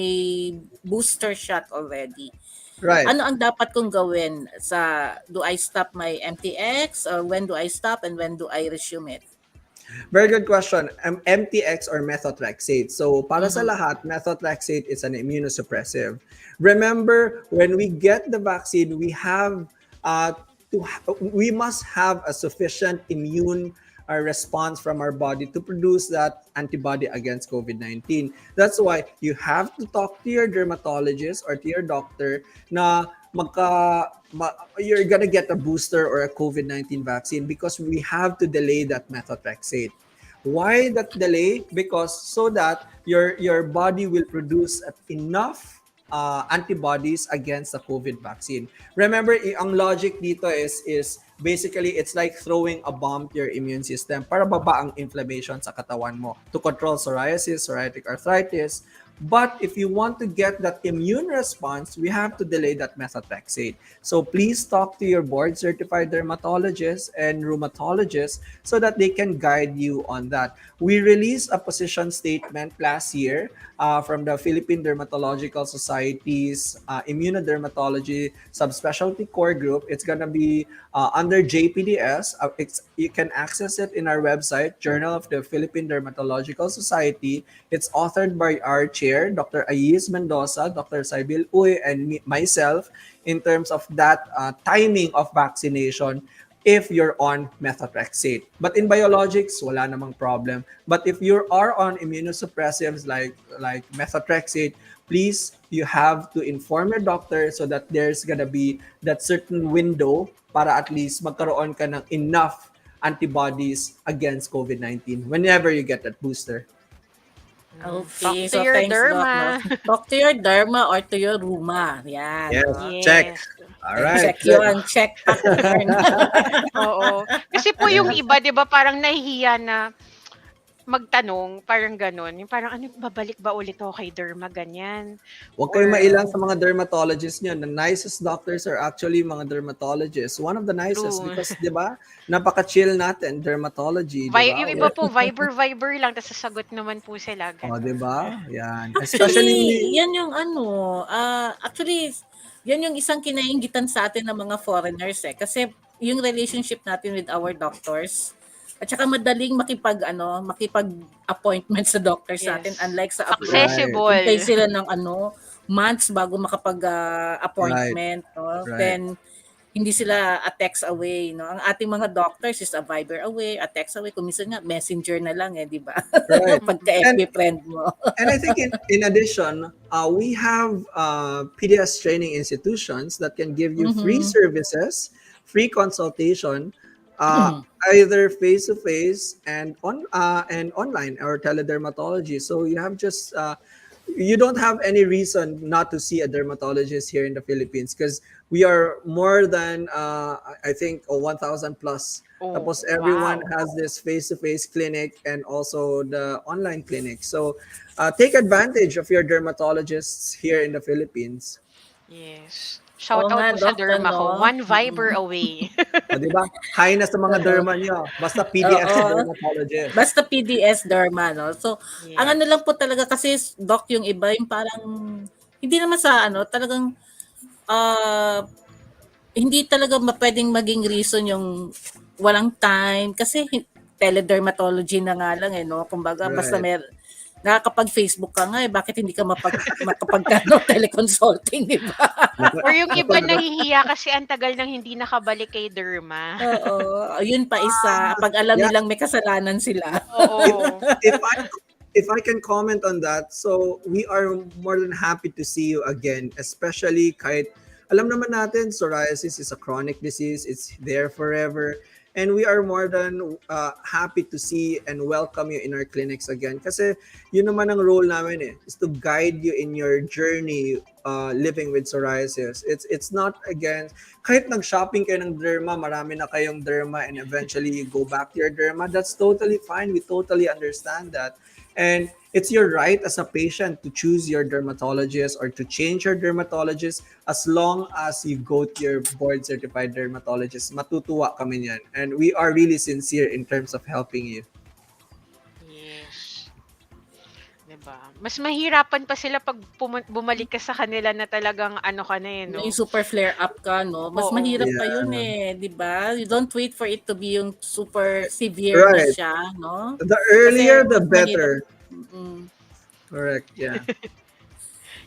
booster shot already. Right. Ano ang dapat kong gawin do I stop my MTX or when do I stop and when do I resume it? Very good question. MTX or methotrexate. So para sa lahat, methotrexate is an immunosuppressive. Remember, when we get the vaccine, we must have a sufficient immune response from our body to produce that antibody against COVID-19. That's why you have to talk to your dermatologist or to your doctor na you're gonna get a booster or a COVID-19 vaccine because we have to delay that methotrexate. Why that delay? Because so that your body will produce enough antibodies against the COVID vaccine. Remember, ang logic dito is basically it's like throwing a bomb to your immune system para baba ang inflammation sa katawan mo to control psoriasis, psoriatic arthritis. But if you want to get that immune response, we have to delay that methotrexate. So please talk to your board-certified dermatologist and rheumatologist so that they can guide you on that. We released a position statement last year from the Philippine Dermatological Society's Immunodermatology Subspecialty Core Group. It's gonna be under JPDS. You can access it in our website, Journal of the Philippine Dermatological Society. It's authored by our chair, Dr. Ayis Mendoza, Dr. Saibil Uy, and myself in terms of that timing of vaccination if you're on methotrexate. But in biologics, wala namang problem. But if you are on immunosuppressives like methotrexate, please, you have to inform your doctor so that there's gonna be that certain window para at least magkaroon ka ng enough antibodies against COVID-19 whenever you get that booster. Okay, Talk to so your thanks, Doc. derma. No? Talk to your derma or to your ruma. Yan. Yes, No? check. Yes. All right. Check yun. Check pattern. Oo. Kasi po yung iba, 'di ba, parang nahihiya na magtanong, parang gano'n. Yung parang, ano, babalik ba ulit ako kay derma, ganyan. Huwag kayong Or, mailang sa mga dermatologists nyo. The nicest doctors are actually mga dermatologists. One of the nicest true. because, di ba, napaka-chill natin, dermatology, di ba? Yung iba po, Viber lang, tapos sasagot naman po sila, O, di gano'n. ba? Yan. Actually, Especially, yan yung actually, yan yung isang kinainggitan sa atin ng mga foreigners eh. Kasi yung relationship natin with our doctors, at saka madaling makipag-appointment sa doctors natin, Yes. unlike sa abroad. right, Hintay Accessible. sila ng months bago right, makapag-appointment. No? right. Then, hindi sila a text away. No? Ang ating mga doctors is a Viber away, a text away. Kung minsan nga, messenger na lang di ba? Right. Pagka-FB friend mo. And I think in addition, we have PDS training institutions that can give you free Mhm. services, free consultation, either face to face and online or teledermatology. So you have just you don't have any reason not to see a dermatologist here in the Philippines because we are more than I think 1,000 plus. Oh, Tapos everyone wow. has this face-to-face clinic and also the online clinic. So take advantage of your dermatologists here in the Philippines. Yes. Oo Shout out nga, po sa Doc, derma ko. ano? One Viber away. O, di ba? Hi na sa mga Oo. derma nyo. Basta PDS Oo. dermatologist. Basta PDS derma, no? So, ang Yes. ano lang po talaga kasi, Doc, yung iba, yung parang, hindi naman sa talagang, ah, hindi talaga pwedeng maging reason yung walang time. Kasi teledermatology na nga lang no? Kumbaga, basta Right. nakakapag-Facebook ka nga bakit hindi ka makapag teleconsulting, di ba? Or yung iba Napag- nahihiya kasi ang tagal nang hindi nakabalik kay derma. Oo. Yun pa isa. Pag alam yeah, nilang may kasalanan sila. if Oo. if I if I can comment on that, so we are more than happy to see you again, especially kahit alam naman natin psoriasis is a chronic disease, it's there forever. And we are more than happy to see and welcome you in our clinics again. Kasi yun naman ang role namin is to guide you in your journey living with psoriasis. It's not again, kahit nag-shopping kayo ng derma, marami na kayong derma and eventually you go back to your derma, that's totally fine. We totally understand that. And it's your right as a patient to choose your dermatologist or to change your dermatologist as long as you go to your board certified dermatologist. Matutuwa kami niyan. And we are really sincere in terms of helping you. Yes. Diba? Mas mahirapan pa sila pag bumalik ka sa kanila na talagang ano ka na no? Yung super flare up ka, no? Mas Oo. mahirap pa Yeah. yun di ba? You don't wait for it to be yung super severe na Right. siya, no? The earlier, the Mas better. Mm. Correct, yeah.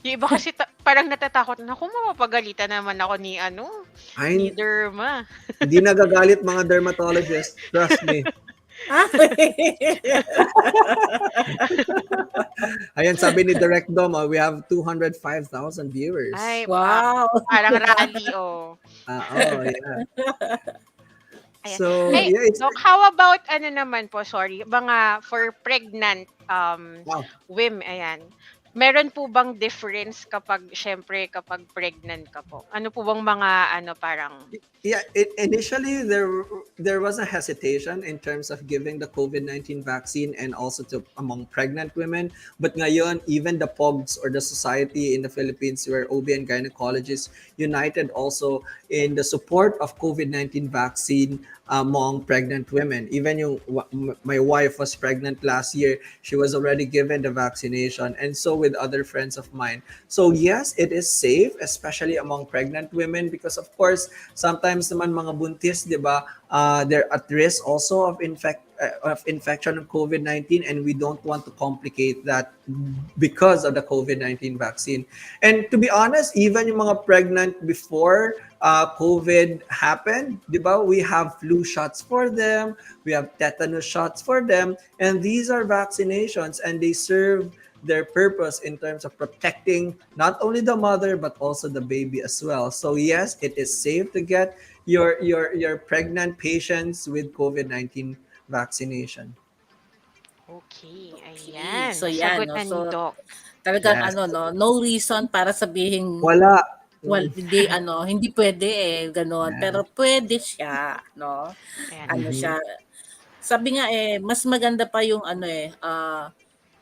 Yung iba kasi parang natatakot na kung mapapagalitan naman ako ni ni Ay, derma. hindi nagagalit mga dermatologists. Trust me. Ah, Ayan, sabi ni Direct Dom, we have 205,000 viewers. Ay, wow. parang rally, oh. Yeah. Ayan. So, Eh, yeah, it's Doc, how about ano naman po, sorry, mga for pregnant wow. women, ayan. Meron po bang difference kapag, syempre, kapag pregnant ka po? Ano po bang mga, ano, parang, Yeah, initially there was a hesitation in terms of giving the COVID-19 vaccine and also to among pregnant women. But ngayon, even the POGs or the society in the Philippines where OB and gynecologists united also in the support of COVID-19 vaccine among pregnant women. Even my wife was pregnant last year. She was already given the vaccination, and so with other friends of mine. So yes, it is safe, especially among pregnant women, because of course sometimes naman mga buntis, 'di ba? They're at risk also of infection of COVID-19, and we don't want to complicate that because of the COVID-19 vaccine. And to be honest, even yung mga pregnant before COVID happened, di ba? We have flu shots for them, we have tetanus shots for them, and these are vaccinations, and they serve their purpose in terms of protecting not only the mother but also the baby as well. So yes, it is safe to get your pregnant patients with COVID-19 vaccination. okay, Okay. ayan, So yan, nasagot no. na ni So Doc. talagang Yes. no reason para sabihin Wala. hindi hindi pwede gano'n. Yeah. Pero pwede siya, no? Ayan. Ano Mhm. siya, sabi nga mas maganda pa yung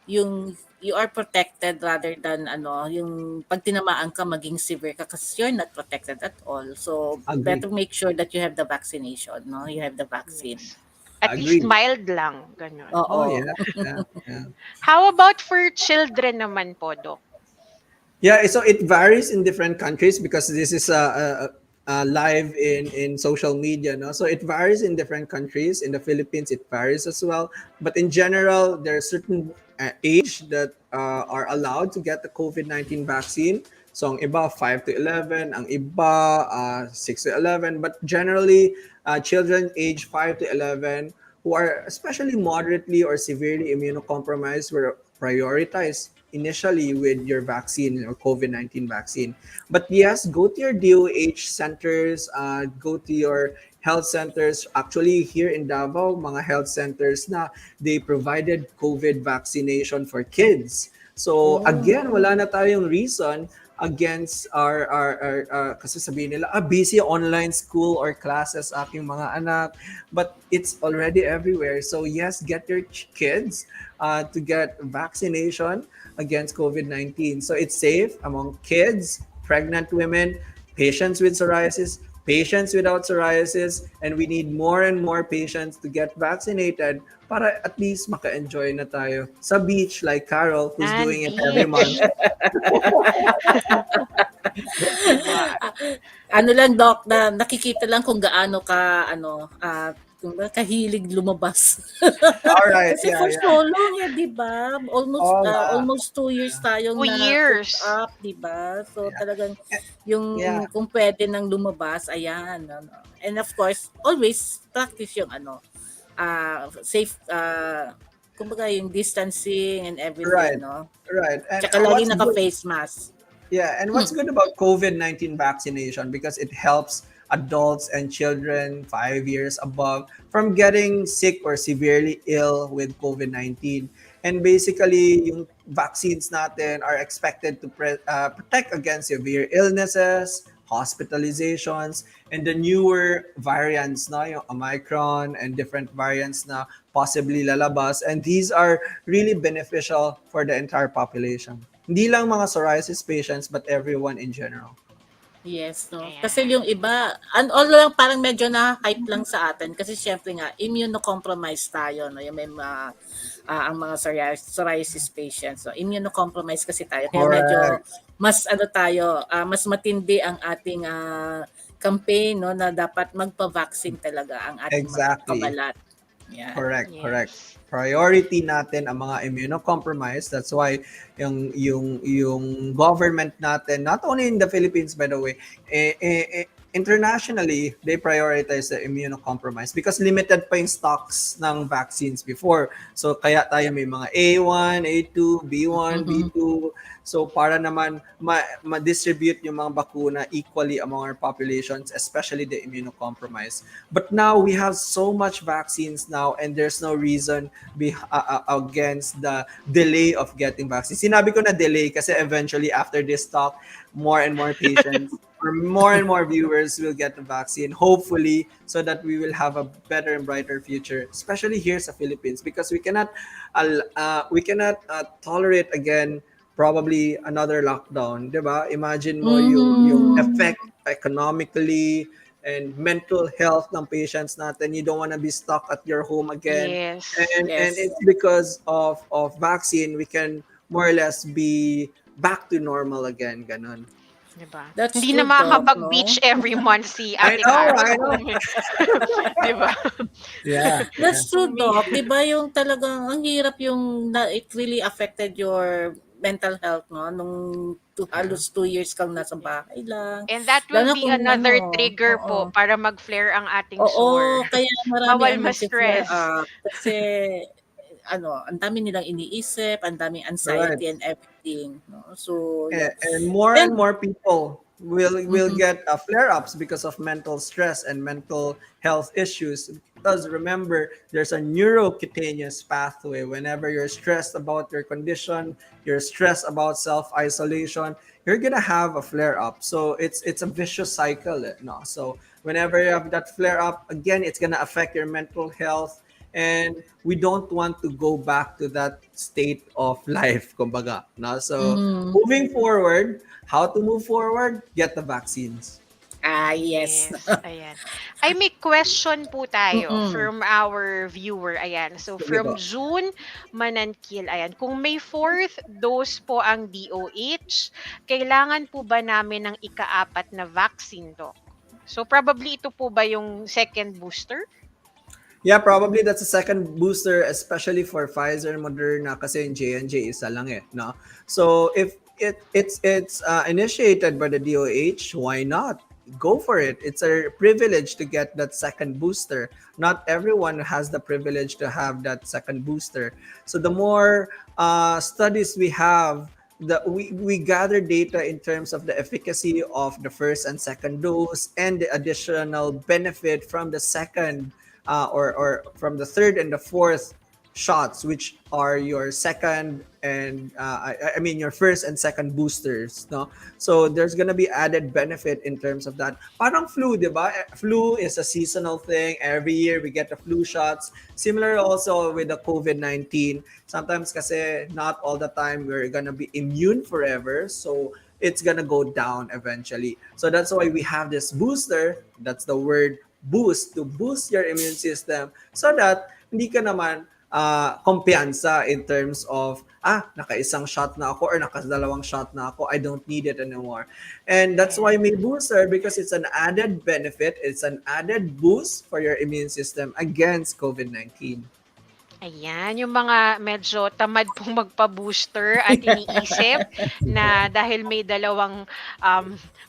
yung you are protected rather than yung pag tinamaan ka maging severe ka kasi you're not protected at all. So Agree. better make sure that you have the vaccination, no? You have the vaccine. Yes. At least Agree. mild lang, ganun. Oh Oo. yeah. Yeah. How about for children naman po, Doc? Yeah, so it varies in different countries because this is live in social media, no? So it varies in different countries. In the Philippines, it varies as well. But in general, there are certain age that are allowed to get the COVID-19 vaccine. So ang iba 5 to 11, ang iba 6 to 11. But generally, children age 5 to 11 who are especially moderately or severely immunocompromised were prioritized initially with your vaccine or COVID-19 vaccine. But yes, go to your DOH centers, go to your health centers. Actually, here in Davao, mga health centers na they provided COVID vaccination for kids. So again, wala na tayong reason against our kasi sabihin nila, busy online school or classes aking mga anak. But it's already everywhere. So yes, get your kids to get vaccination against COVID-19. So it's safe among kids, pregnant women, patients with psoriasis, patients without psoriasis, and we need more and more patients to get vaccinated para at least maka-enjoy na tayo sa beach like Carol who's And doing it every month. Ano lang, Doc, na nakikita lang kung gaano ka kung kahilig lumabas. All right, Kasi yeah, for yeah. so long, di ba? Oo nga. Almost 2 years tayong 2 na years. up, di ba? So Yeah. talagang yung Yeah. kung pwede nang lumabas, ayan. And of course, always practice yung safe, kumbaga yung distancing and everything, Right. no? Right. And Tsaka lagi what's good, naka-face mask. yeah, and what's good about COVID-19 vaccination because it helps adults and children 5 years above from getting sick or severely ill with COVID-19. And basically, yung vaccines natin are expected to protect against severe illnesses, hospitalizations, and the newer variants na yung Omicron and different variants na possibly lalabas. And these are really beneficial for the entire population. Hindi lang mga psoriasis patients but everyone in general. Yes, no. Ayan. Kasi yung iba, although lang parang medyo na-hype lang sa atin kasi syempre nga immunocompromised tayo, no. Yung may ang mga psoriasis patients, so immunocompromised kasi tayo. Kaya medyo mas mas matindi ang ating campaign, no, na dapat magpa-vaccine talaga ang ating mga Exactly. kabalat. Yeah. Correct, Yes. correct. Priority natin ang mga immunocompromised. That's why yung government natin, not only in the Philippines by the way, internationally, they prioritize the immunocompromised because limited pa yung stocks ng vaccines before. So kaya tayo may mga A1, A2, B1, B2. So para naman ma-distribute yung mga bakuna equally among our populations, especially the immunocompromised. But now we have so much vaccines now and there's no reason against the delay of getting vaccines. Sinabi ko na delay kasi eventually after this talk, more and more patients or more and more viewers will get the vaccine, hopefully, so that we will have a better and brighter future, especially here sa Philippines, because we cannot tolerate again probably another lockdown, 'di ba? Imagine mo yung effect economically and mental health ng patients natin. You don't want to be stuck at your home again. Yes. And it's because of vaccine we can more or less be back to normal again, ganon. Diba? That's Hindi true, na Doc, makakapag-beach every month si I Ate know, Carol. I know. Diba? Yeah. That's true, Doc. 'Di ba yung talagang ang hirap yung it really affected your mental health, no? Nung halos 2 years kang nasa bahay lang. And that will Lalo be kung another ano, trigger po oo. para mag-flare ang ating Oo, sore. kaya marami Bawal ang nagfi-flare ma-stress. up kasi ang dami nilang iniisip, ang daming Right. anxiety and everything, no? So, yeah. And more and And more people will get flare-ups because of mental stress and mental health issues. Because remember, there's a neurocutaneous pathway. Whenever you're stressed about your condition, you're stressed about self-isolation, you're gonna have a flare-up. So it's a vicious cycle, no? So whenever you have that flare-up, again, it's gonna affect your mental health. And we don't want to go back to that state of life, kumbaga. No? So, moving forward, how to move forward? Get the vaccines. yes. Yes, ayan. Ay, may question po tayo Mm-mm. from our viewer. Ayan. So, Sige from po. June Manankil, ayan. Kung may fourth dose po ang DOH, kailangan po ba namin ng ika-4 na vaccine, Doc? So, probably ito po ba yung second booster? Yeah, probably that's a second booster, especially for Pfizer and Moderna, kasi yung J&J isa lang no? So if it's initiated by the DOH, why not? Go for it. It's a privilege to get that second booster. Not everyone has the privilege to have that second booster. So the more studies we have, we gather data in terms of the efficacy of the first and second dose and the additional benefit from the second or from the third and the fourth shots, which are your second and I mean your first and second boosters, no? So there's gonna be added benefit in terms of that. Parang flu, di ba? Flu is a seasonal thing. Every year we get the flu shots. Similar also with the COVID-19. Sometimes kasi not all the time we're gonna be immune forever. So it's gonna go down eventually. So that's why we have this booster. That's the word boost, to boost your immune system so that hindi ka naman kumpiyansa in terms of naka-isang shot na ako or naka-2 shot na ako, I don't need it anymore. And that's why may booster, because it's an added benefit, it's an added boost for your immune system against COVID-19. Ayan, yung mga medyo tamad pong magpa-booster at iniisip na dahil may 2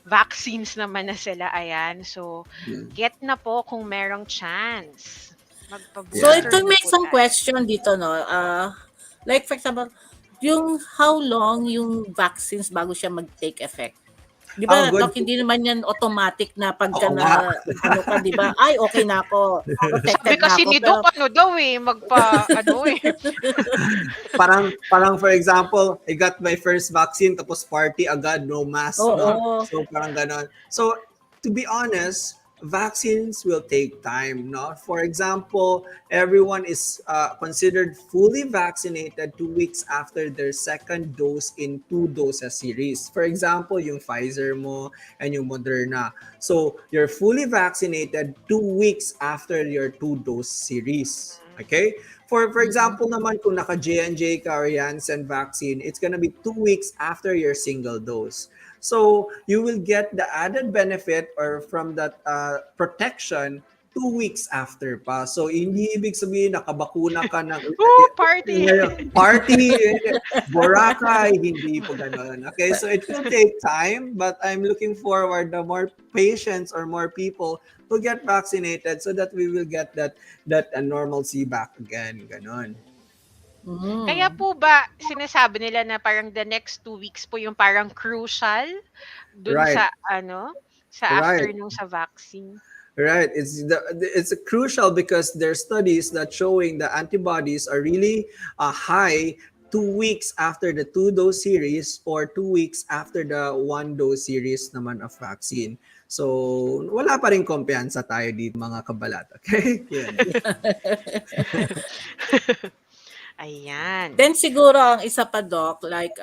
vaccines naman na sila, ayan. So, get na po kung merong chance. Magpa-booster. So, ito na may po isang tayo. question dito, no? Like, for example, yung how long yung vaccines bago siya mag-take effect? Di ba, good. Doc, hindi naman yan automatic na pagka Oo na, ano ka, di ba? Ay, okay na ako. Sabi Protected na kasi ako. ni Doc, ano daw parang for example, I got my first vaccine tapos party agad, no mask, no? So parang ganon. So to be honest, vaccines will take time, no? For example, everyone is considered fully vaccinated 2 weeks after their second dose in 2 doses series. For example, yung Pfizer mo and yung Moderna. So you're fully vaccinated 2 weeks after your 2-dose series. Okay? For example naman, kung naka J&J ka or Janssen vaccine, it's gonna be 2 weeks after your single dose. So you will get the added benefit or from that protection 2 weeks after pa. So, hindi ibig sabihin nakabakuna ka ng Party! party, Boracay, hindi po ganun. Okay, so it will take time, but I'm looking forward na more patients or more people to get vaccinated so that we will get that normalcy back again. Ganon. Kaya po ba sinasabi nila na parang the next 2 weeks po yung parang crucial dun Right. sa sa after Right. nung sa vaccine? Right. It's crucial because there are studies that showing the antibodies are really high 2 weeks after the 2-dose series or 2 weeks after the 1-dose series naman of vaccine. So, wala pa rin kumpiyansa tayo dito mga kabalat. Okay? Yun. Ayan. Then siguro ang isa pa, Doc, like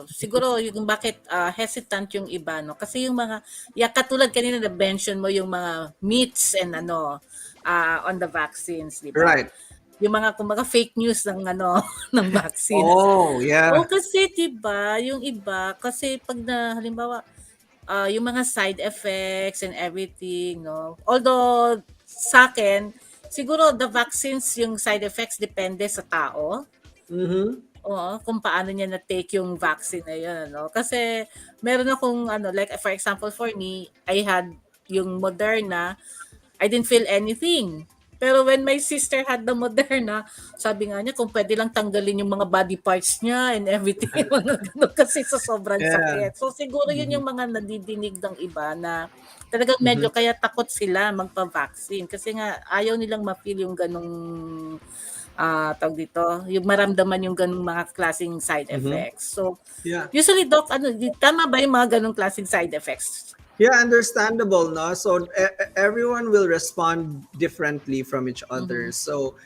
siguro yung bakit hesitant yung iba, no? Kasi yung mga, katulad kanina na mention mo yung mga myths and on the vaccines, di ba? Right. Yung mga kumbaga fake news ng ng vaccine. Oh, yeah. Kasi 'di ba, yung iba kasi pag halimbawa yung mga side effects and everything, no. Although sa akin, siguro the vaccines yung side effects depende sa tao. Oo, kung paano niya na-take yung vaccine na yun, no. Kasi meron akong like for example for me, I had yung Moderna, I didn't feel anything. Pero when my sister had the Moderna, sabi nga niya kung pwede lang tanggalin yung mga body parts niya and everything, mga ganun, kasi sa sobrang sakit. So siguro yun yung mga nadidinig ng iba na talagang medyo kaya takot sila magpa-vaccine kasi nga ayaw nilang ma-feel yung ganung tawag dito, yung maramdaman yung ganung mga klaseng side effects. So Yeah. usually, Doc, tama ba yung mga ganung klaseng side effects? Yeah, understandable, no? So everyone will respond differently from each other. So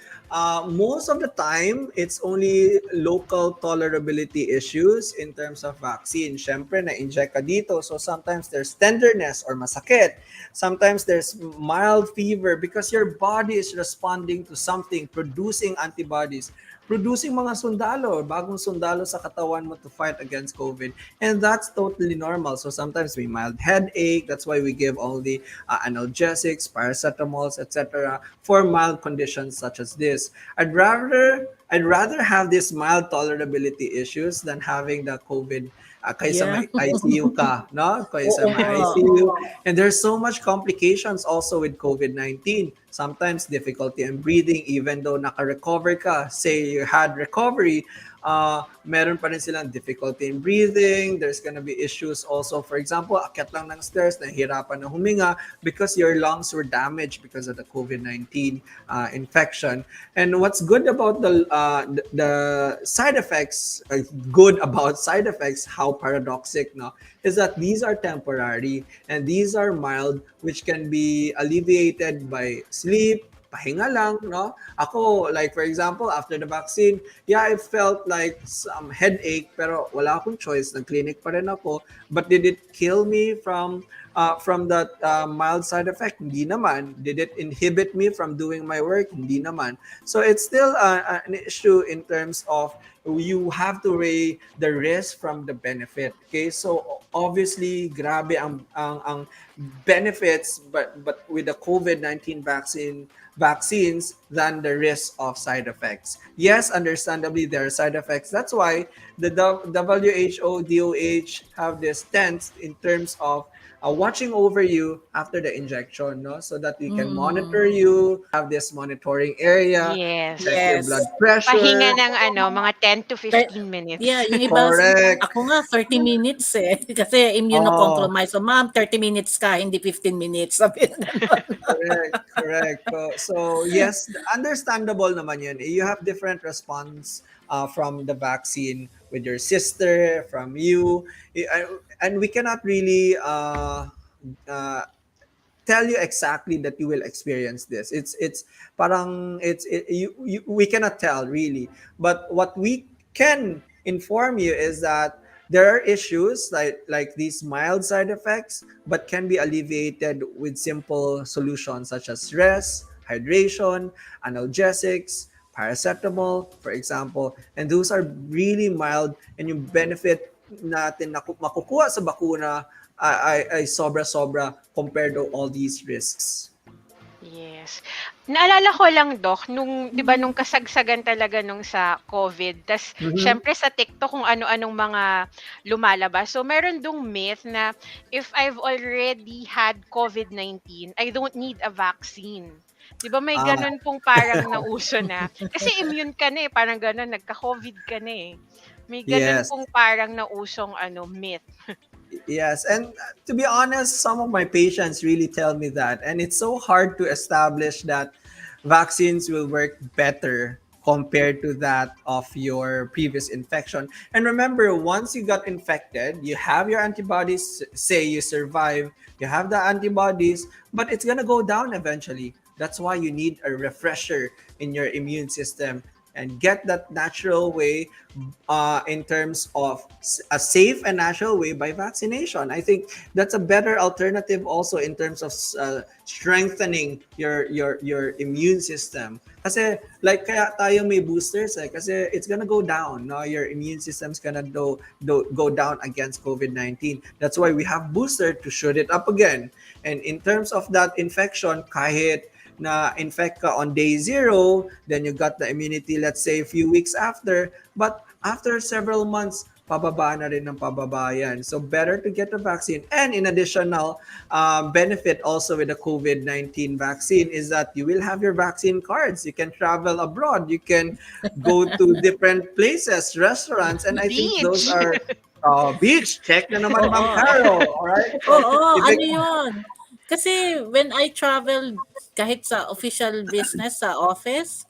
most of the time, it's only local tolerability issues in terms of vaccine. Syempre, na-inject ka dito. So sometimes there's tenderness or masakit. Sometimes there's mild fever because your body is responding to something, producing antibodies, producing mga sundalo, bagong sundalo sa katawan mo to fight against COVID. And that's totally normal. So sometimes we mild headache. That's why we give all the analgesics, paracetamols, etc. for mild conditions such as this. I'd rather have these mild tolerability issues than having the COVID kaysa may ICU ka, no? Kaysa may ICU. And there's so much complications also with COVID-19. Sometimes difficulty in breathing even though naka-recover ka. Say you had recovery, meron pa rin silang difficulty in breathing. There's gonna be issues also. For example, akyat lang ng stairs, nahihirapan na huminga because your lungs were damaged because of the COVID-19 infection. And what's good about the side effects, good about side effects, how paradoxic, no, is that these are temporary and these are mild, which can be alleviated by sleep, pahinga lang, no? Ako, like for example, after the vaccine, yeah, I felt like some headache, pero wala akong choice. Nag-clinic pa rin ako. But did it kill me from that mild side effect? Hindi naman. Did it inhibit me from doing my work? Hindi naman. So it's still an issue in terms of you have to weigh the risk from the benefit. Okay, so obviously grabe ang benefits but with the COVID-19 vaccines than the risk of side effects. Yes, understandably there are side effects. That's why the WHO, DOH have this stance in terms of watching over you after the injection, no? So that we can monitor you, have this monitoring area, Yes. check your blood pressure. Pahinga ng mga 10 to 15 minutes. Yeah, yung iba, Correct. ako nga 30 minutes kasi immunocompromised. So ma'am, 30 minutes ka, hindi 15 minutes. Sabi Correct. So yes, understandable naman yun. You have different response from the vaccine with your sister, from you, and we cannot really tell you exactly that you will experience this. We cannot tell really, but what we can inform you is that there are issues like these mild side effects, but can be alleviated with simple solutions such as rest, hydration, analgesics, paracetamol, for example. And those are really mild, and yung benefit natin na makukuha sa bakuna ay sobra-sobra compared to all these risks. Yes. Naalala ko lang, Doc, nung, di ba, nung kasagsagan talaga nung sa COVID, tas, Mhm. syempre sa TikTok kung ano-anong mga lumalabas. So, meron dong myth na if I've already had COVID-19, I don't need a vaccine. Di ba may Ah, ganun pong parang nauso na? Kasi immune ka na eh, parang ganun, nagka-COVID ka na eh. May ganun yes. pong parang nausong myth. Yes, and to be honest, some of my patients really tell me that, and it's so hard to establish that vaccines will work better compared to that of your previous infection. And remember, once you got infected, you have your antibodies, say you survive, you have the antibodies, but it's gonna go down eventually. That's why you need a refresher in your immune system and get that natural way in terms of a safe and natural way by vaccination. I think that's a better alternative also in terms of strengthening your immune system. Kasi like kaya tayo may boosters kasi it's gonna go down. No, your immune system's gonna go down against COVID-19. That's why we have booster to shoot it up again. And in terms of that infection, kahit na infect ka on day 0, then you got the immunity, let's say, a few weeks after. But after several months, pababa na rin ng pababa yan. So better to get the vaccine. And in additional benefit also with the COVID-19 vaccine is that you will have your vaccine cards. You can travel abroad. You can go to different places, restaurants. And I think those Beach! are beach. Check na naman, Ma'am Oo. Carol. Alright? So, Oo, if ano it- yun? Kasi when I travel kahit sa official business sa office,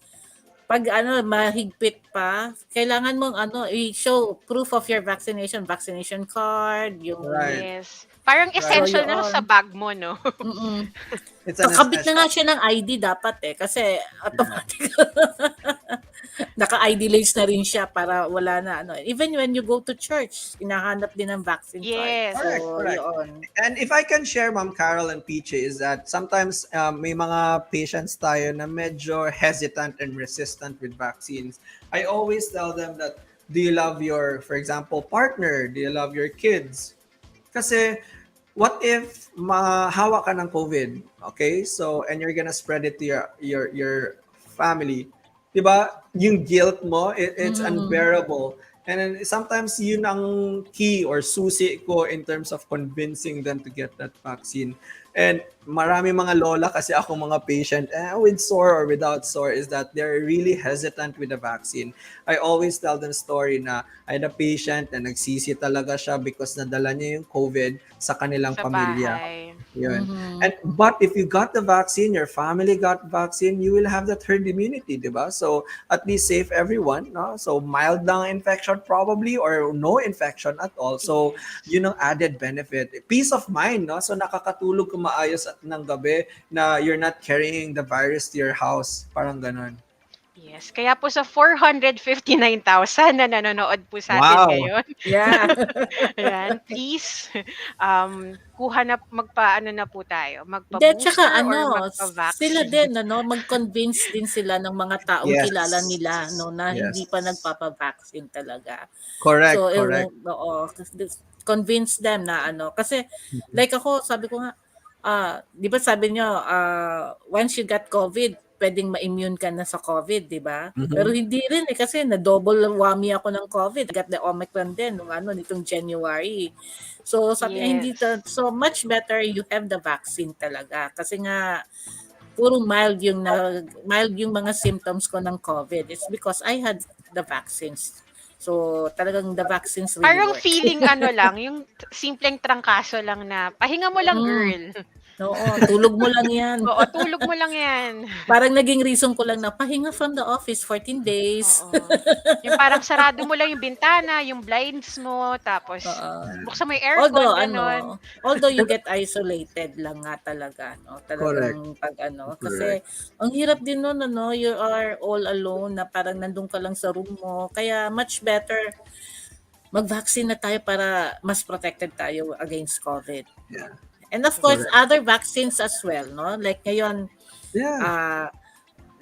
pag mahigpit pa, kailangan mong i-show proof of your vaccination card, yung right. Yes. Parang Right. so essential na sa yun. bag mo, no? Mm. It's an Kakabit na essential. nga siya ng ID dapat kasi automatic. Naka-ID lace na rin siya para wala na Even when you go to church, hinahanap din ng vaccine card. Yes. Correct, So, correct. yun. And if I can share, Ma'am Carol and Peachy, is that sometimes may mga patients tayo na medyo hesitant and resistant with vaccines. I always tell them that, do you love your, for example, partner? Do you love your kids? Kasi what if mahawa ka ng COVID, okay? So, and you're gonna spread it to your family. Diba? Yung guilt mo, it's unbearable. And then sometimes yun ang key or susi ko in terms of convincing them to get that vaccine. And marami mga lola kasi ako mga patient with sore or without sore is that they're really hesitant with the vaccine. I always tell them story na I had a patient na nagsisi talaga siya because nadala niya yung COVID sa kanilang Sa pamilya. bahay. Yun. But if you got the vaccine, your family got vaccine, you will have that herd immunity, di ba? So at least save everyone, no? So mild lang infection probably or no infection at all. So yun ang added benefit. Peace of mind, no? So nakakatulog ka maayos at ng gabi na you're not carrying the virus to your house. Parang ganun. Yes. Kaya po sa 459,000 na nanonood po sa atin Wow. ngayon. Yeah. Ayan, please, kuha na, magpa-ano na po tayo, Hindi, tsaka magpa-booster or sila magpa-vaccine. din, mag-convince din sila ng mga taong Yes. kilala nila, na Yes. hindi pa nagpapa-vaccine talaga. Correct, So, correct. oo, convince them na kasi, like ako, sabi ko nga, di ba sabi nyo, once you got COVID, pwedeng ma-immune ka na sa COVID, di ba? Pero hindi rin kasi na-double whammy ako ng COVID. I got the Omicron din, nitong January. So, sabi hindi Yes. so much better you have the vaccine talaga. Kasi nga, puro mild yung mga symptoms ko ng COVID. It's because I had the vaccines. So, talagang the vaccines really Parang work. feeling lang, yung simpleng trangkaso lang na, pahinga mo lang, girl. Oo, tulog mo lang yan. Oo, tulog mo lang yan. Parang naging reason ko lang na pahinga from the office 14 days. Oo. Yung parang sarado mo lang yung bintana, yung blinds mo, tapos buksan mo yung aircon, ganon. Although you get isolated lang nga talaga, no? Talagang kasi ang hirap din noon, you are all alone na parang nandun ka lang sa room mo. Kaya much better mag-vaccine na tayo para mas protected tayo against COVID. Yeah. And of course, other vaccines as well, no? Like ngayon, Yeah.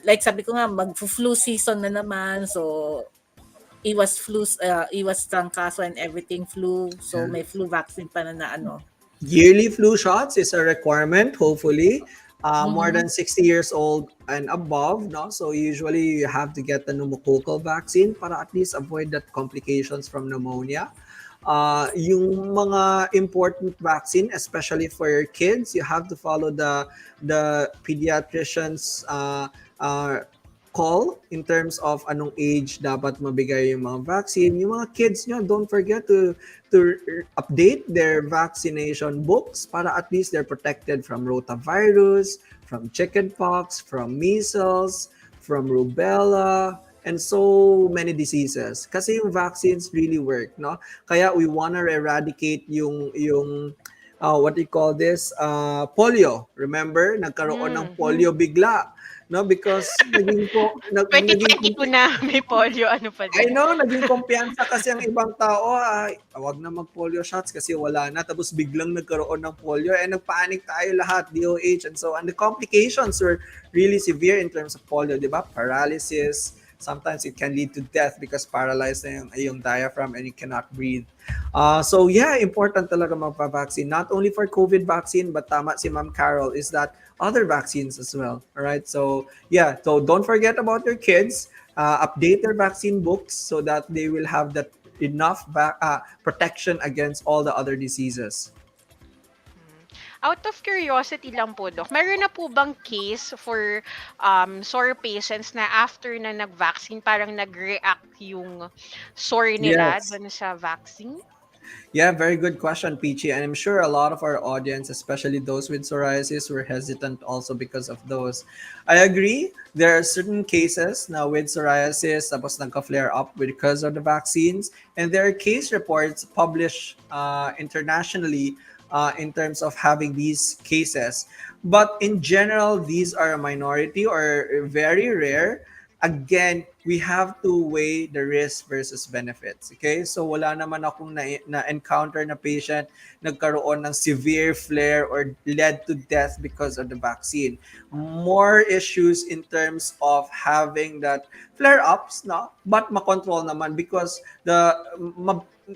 like sabi ko nga, mag-flu season na naman. So, iwas trangkaso and everything flu. So, may flu vaccine pa na Yearly flu shots is a requirement, hopefully. more Mhm. than 60 years old and above, no? So usually you have to get the pneumococcal vaccine para at least avoid that complications from pneumonia. Yung mga important vaccine, especially for your kids, you have to follow the pediatrician's call in terms of anong age dapat mabigay yung mga vaccine. Yung mga kids nyo, don't forget to update their vaccination books para at least they're protected from rotavirus, from chickenpox, from measles, from rubella, and so many diseases. Kasi yung vaccines really work, no? Kaya we wanna eradicate yung what do you call this? Polio. Remember, nagkaroon ng polio bigla, no? Because naging 2022 na may polio, ano pa I din. know, naging kumpiyansa kasi ang ibang tao, ay, wag na mag-polio shots kasi wala na. Tapos biglang nagkaroon ng polio and nagpanic tayo lahat, DOH and so on. The complications were really severe in terms of polio, di ba? Paralysis, sometimes it can lead to death because paralyzed na yung diaphragm and you cannot breathe. So yeah, important talaga magpa-vaccine. Not only for COVID vaccine, but tama si Ma'am Carol, is that other vaccines as well. All right, so yeah, so don't forget about your kids. Update their vaccine books so that they will have that enough protection against all the other diseases. Out of curiosity lang po, Doc, meron na po bang case for sore patients na after na nag-vaccine, parang nag-react yung sore nila Yes. dun sa vaccine? Yeah, very good question, Peachy. And I'm sure a lot of our audience, especially those with psoriasis, were hesitant also because of those. I agree. There are certain cases now with psoriasis, tapos nagka-flare up because of the vaccines. And there are case reports published internationally in terms of having these cases. But in general, these are a minority or very rare. Again, we have to weigh the risk versus benefits. Okay? So wala naman akong na-encounter na patient nagkaroon ng severe flare or led to death because of the vaccine. More issues in terms of having that flare-ups, no? But makontrol naman because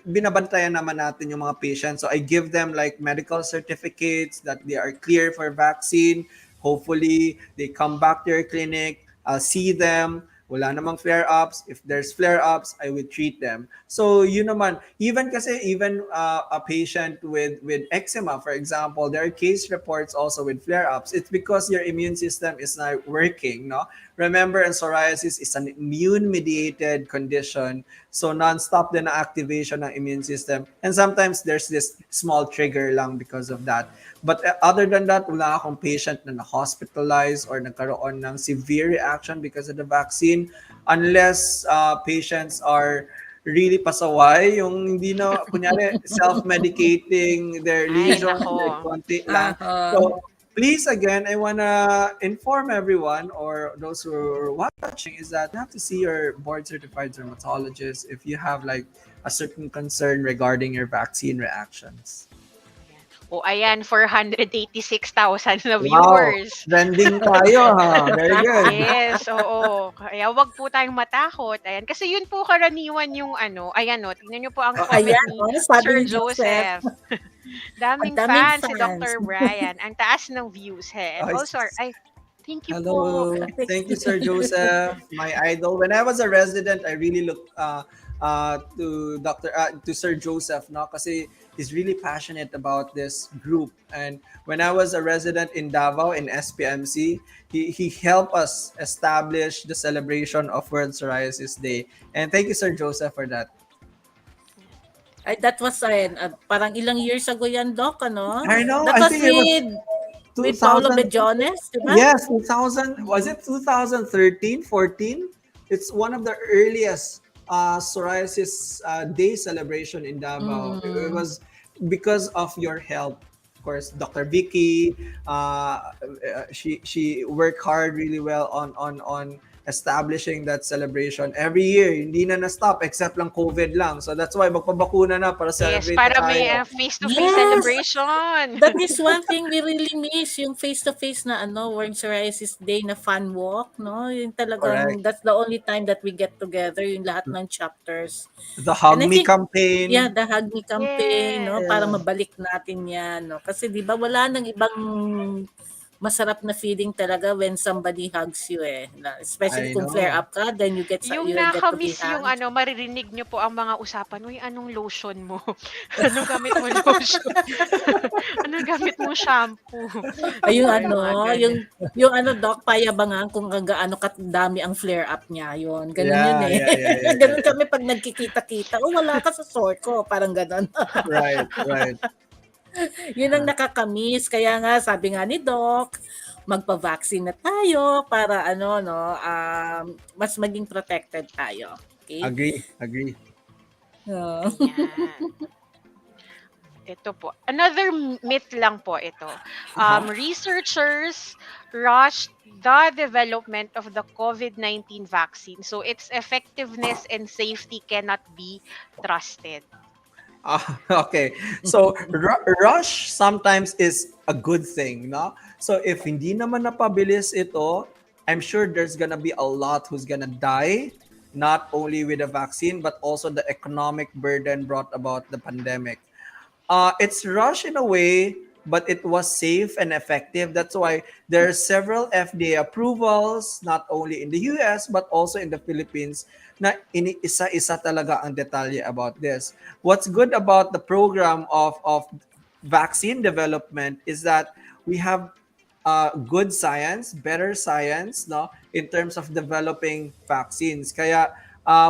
binabantayan naman natin yung mga patients. So I give them like medical certificates that they are clear for vaccine. Hopefully, they come back to your clinic. I'll see them. Wala namang flare-ups. If there's flare-ups, I will treat them. So, yun naman. Even a patient with eczema, for example, there are case reports also with flare-ups. It's because your immune system is not working, no? Remember, and psoriasis is an immune-mediated condition. So, non-stop din na activation ng immune system. And sometimes there's this small trigger lang because of that. But other than that, wala akong patient na na-hospitalized or nagkaroon ng severe reaction because of the vaccine unless patients are really pasaway, yung hindi na, kunyari, self-medicating their Ay, lesions, their nako. konti lang. So, please, again, I want to inform everyone or those who are watching is that you have to see your board-certified dermatologist if you have like a certain concern regarding your vaccine reactions. O ayan, 486,000 na Wow, viewers. trending tayo ha. Very good. Yes, oo. Kaya wag po tayong matakot. Ayan, kasi yun po karaniwan yung ano, ayan o, tingnan niyo po ang comment Ayan, ni sabi Sir ni Joseph. Joseph. Daming Daming fans si fans. Dr. Bryan. Ang taas ng views. He. And Ay, also, thank you hello. po. Thank you, Sir Joseph, my idol. When I was a resident, I really looked to Sir Joseph, no? Kasi he's really passionate about this group. And when I was a resident in Davao in SPMC, he helped us establish the celebration of World Psoriasis Day. And thank you, Sir Joseph, for that. Ay, that was parang ilang years ago yan, Doc, ano? I know. That I was think it was with Paolo 2000. Bejones, di ba? Yes, 2000. Was it 2013, 14? It's one of the earliest psoriasis day celebration in Davao. It was because of your help. Of course, Dr. Vicky, she worked hard really well on establishing that celebration every year. Hindi na na-stop except lang COVID lang. So that's why magpabakuna na para Yes, celebrate para na may tayo. face-to-face Yes! celebration. That is one thing we really miss, yung face-to-face na World Psoriasis Day na fun walk, no? Yung talagang, Correct. that's the only time that we get together, yung lahat ng chapters. The Hug And I Me think, campaign. yeah, the Hug Me campaign, no? Yes. Para Yeah. mabalik natin yan, no? Kasi di ba wala nang ibang masarap na feeling talaga when somebody hugs you especially I kung flare know. up ka, then Yung you get to be nakamiss yung hugged. ano, maririnig niyo po ang mga usapan, "Uy, anong lotion mo? Anong gamit mo lotion? Anong gamit mong shampoo?" Ay, yung Oh, yung mga gano'n. yung ano doc, payabangan kung gaano kadami ang flare up niya, yun. Ganun yun Yeah, eh. yeah, yeah, yeah, Ganun yeah. kami pag nagkikita-kita. Oh, wala ka sa sore ko. Parang ganun. Right, right. Yun ang nakakamiss. Kaya nga, sabi nga ni Doc, magpa-vaccine na tayo para ano, no, mas maging protected tayo. Okay? Agree, agree. Oh. Ayan. Ito po. Another myth lang po ito. Researchers rushed the development of the COVID-19 vaccine. So its effectiveness and safety cannot be trusted. Okay. So rush sometimes is a good thing, no? So if hindi naman napabilis ito, I'm sure there's gonna be a lot who's gonna die, not only with the vaccine, but also the economic burden brought about the pandemic. It's rushed in a way, but it was safe and effective. That's why there are several FDA approvals, not only in the US, but also in the Philippines, na iniisa-isa talaga ang detalye about this. What's good about the program of vaccine development is that we have good science, better science, no, in terms of developing vaccines. Kaya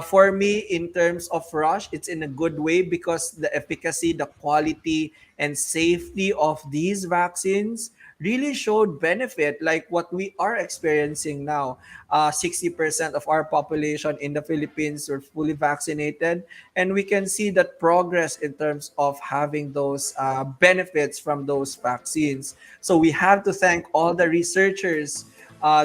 for me, in terms of rush, it's in a good way because the efficacy, the quality, and safety of these vaccines really showed benefit, like what we are experiencing now. 60% of our population in the Philippines were fully vaccinated, and we can see that progress in terms of having those benefits from those vaccines. So we have to thank all the researchers.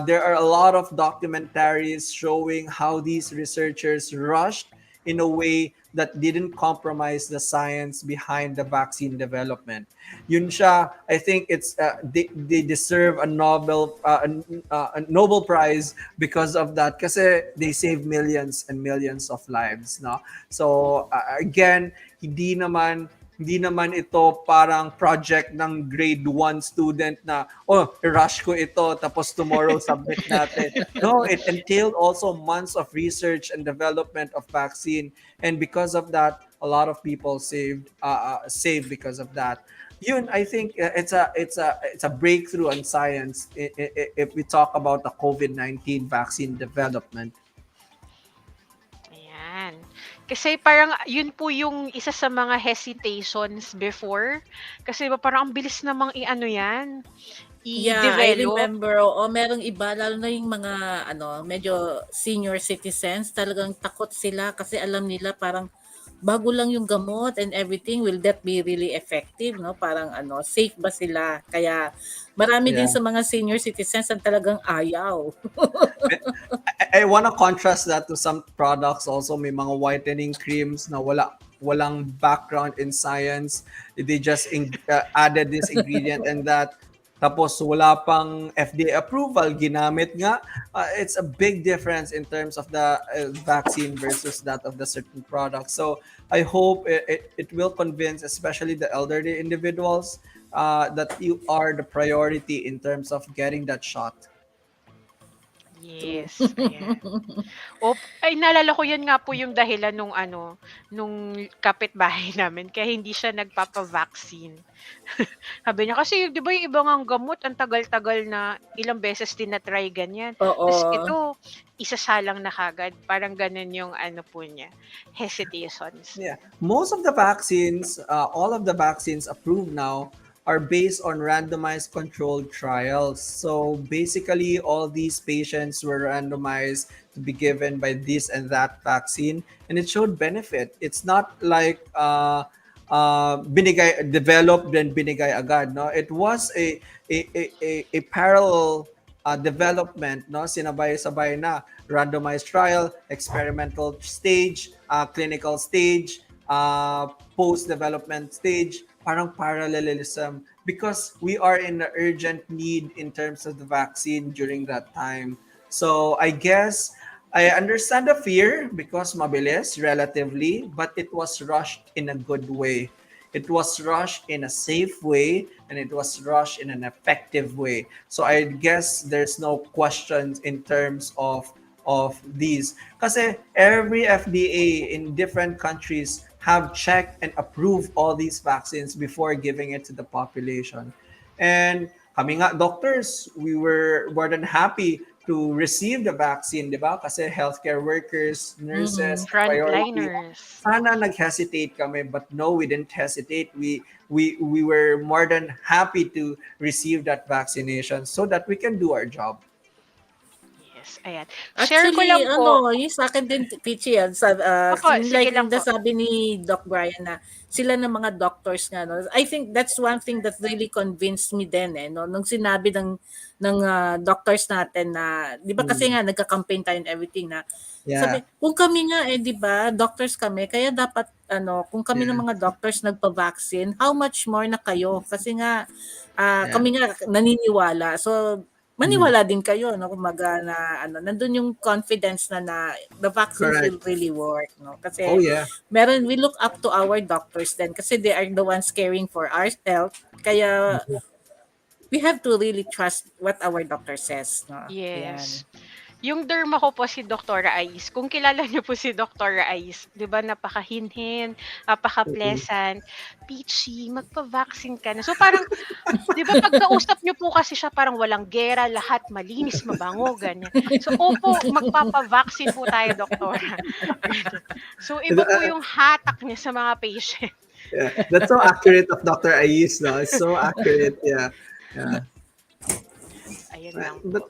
There are a lot of documentaries showing how these researchers rushed in a way that didn't compromise the science behind the vaccine development. Yun siya, I think it's they deserve a Nobel Prize because of that kasi they save millions and millions of lives, no? So again, hindi naman ito parang project ng grade 1 student na, oh, rush ko ito, tapos tomorrow submit natin. No, it entailed also months of research and development of vaccine. And because of that, a lot of people saved because of that. Yun, I think it's a breakthrough in science if we talk about the COVID-19 vaccine development. Ayan. Kasi parang yun po yung isa sa mga hesitations before. Kasi parang ang bilis namang i-ano yan, Yeah, I i-develop. remember. Oo, merong iba, lalo na yung mga medyo senior citizens, talagang takot sila kasi alam nila parang bago lang yung gamot and everything, will that be really effective, no? Parang safe ba sila? Kaya marami din Yeah. sa mga senior citizens ang talagang ayaw. I want to contrast that to some products also. May mga whitening creams na walang background in science. They just added this ingredient and that. Tapos wala pang FDA approval, ginamit nga. It's a big difference in terms of the vaccine versus that of the certain products. So I hope it will convince, especially the elderly individuals, that you are the priority in terms of getting that shot. Yes, ayan. Ay naalala ko yun nga po yung dahilan nung kapitbahay namin kaya hindi siya nagpapa-vaccine. Sabi niya kasi 'di ba yung iba ngang gamot ang tagal-tagal na ilang beses din na-try ganyan. Tapos Oo. ito, isasalang na kagad. Parang ganun yung ano po niya, hesitations. Yeah, most of the vaccines, all of the vaccines approved now are based on randomized controlled trials. So basically, all these patients were randomized to be given by this and that vaccine, and it showed benefit. It's not like binigay, developed then binigay agad. No, it was a parallel development. No, sinabay-sabay na randomized trial, experimental stage, clinical stage, post-development stage, parang parallelism because we are in the urgent need in terms of the vaccine during that time. So I guess I understand the fear because mabilis relatively, but it was rushed in a good way. It was rushed in a safe way, and it was rushed in an effective way. So I guess there's no questions in terms of these. Kasi every FDA in different countries have checked and approved all these vaccines before giving it to the population. And kami nga doctors, we were more than happy to receive the vaccine, di ba? Kasi healthcare workers, nurses, priority. Frontliners. Sana nag-hesitate kami, but no, we didn't hesitate. We were more than happy to receive that vaccination so that we can do our job. Yes, ayan. Share ko Actually, lang po. yung sa akin din, Peachy, Opo, sige like lang po. nasabi ni Doc Bryan na sila ng mga doctors nga, no? I think that's one thing that really convinced me then, no? Nung sinabi ng doctors natin na, di ba kasi nga, nagka-campaign tayo and everything na, sabi, Yeah. kung kami nga, di ba, doctors kami, kaya dapat, kung kami ng mga doctors nagpa-vaccine, how much more na kayo? Kasi nga, kami nga naniniwala. So, maniwala din kayo, no, kumaga na nandun yung confidence na the vaccines will Correct. really work, no, kasi Oh yeah. we look up to our doctors then kasi they are the ones caring for our health, kaya we have to really trust what our doctor says, no. Yan. Yes. Yung derma ko po si Dr. Ais. Kung kilala niyo po si Dr. Ais, 'di ba napakahinhin, napaka-pleasant. Peachy, magpa-vaccine ka na. So parang 'di ba pagkausap niyo po kasi siya parang walang gera, lahat malinis, mabango, ganyan. So opo, magpapa-vaccine po tayo, doktora. So iba po yung hatak niya sa mga patient. Yeah. That's so accurate of Dr. Ais, no? It's so accurate. Yeah. Yeah. Ayun lang po. But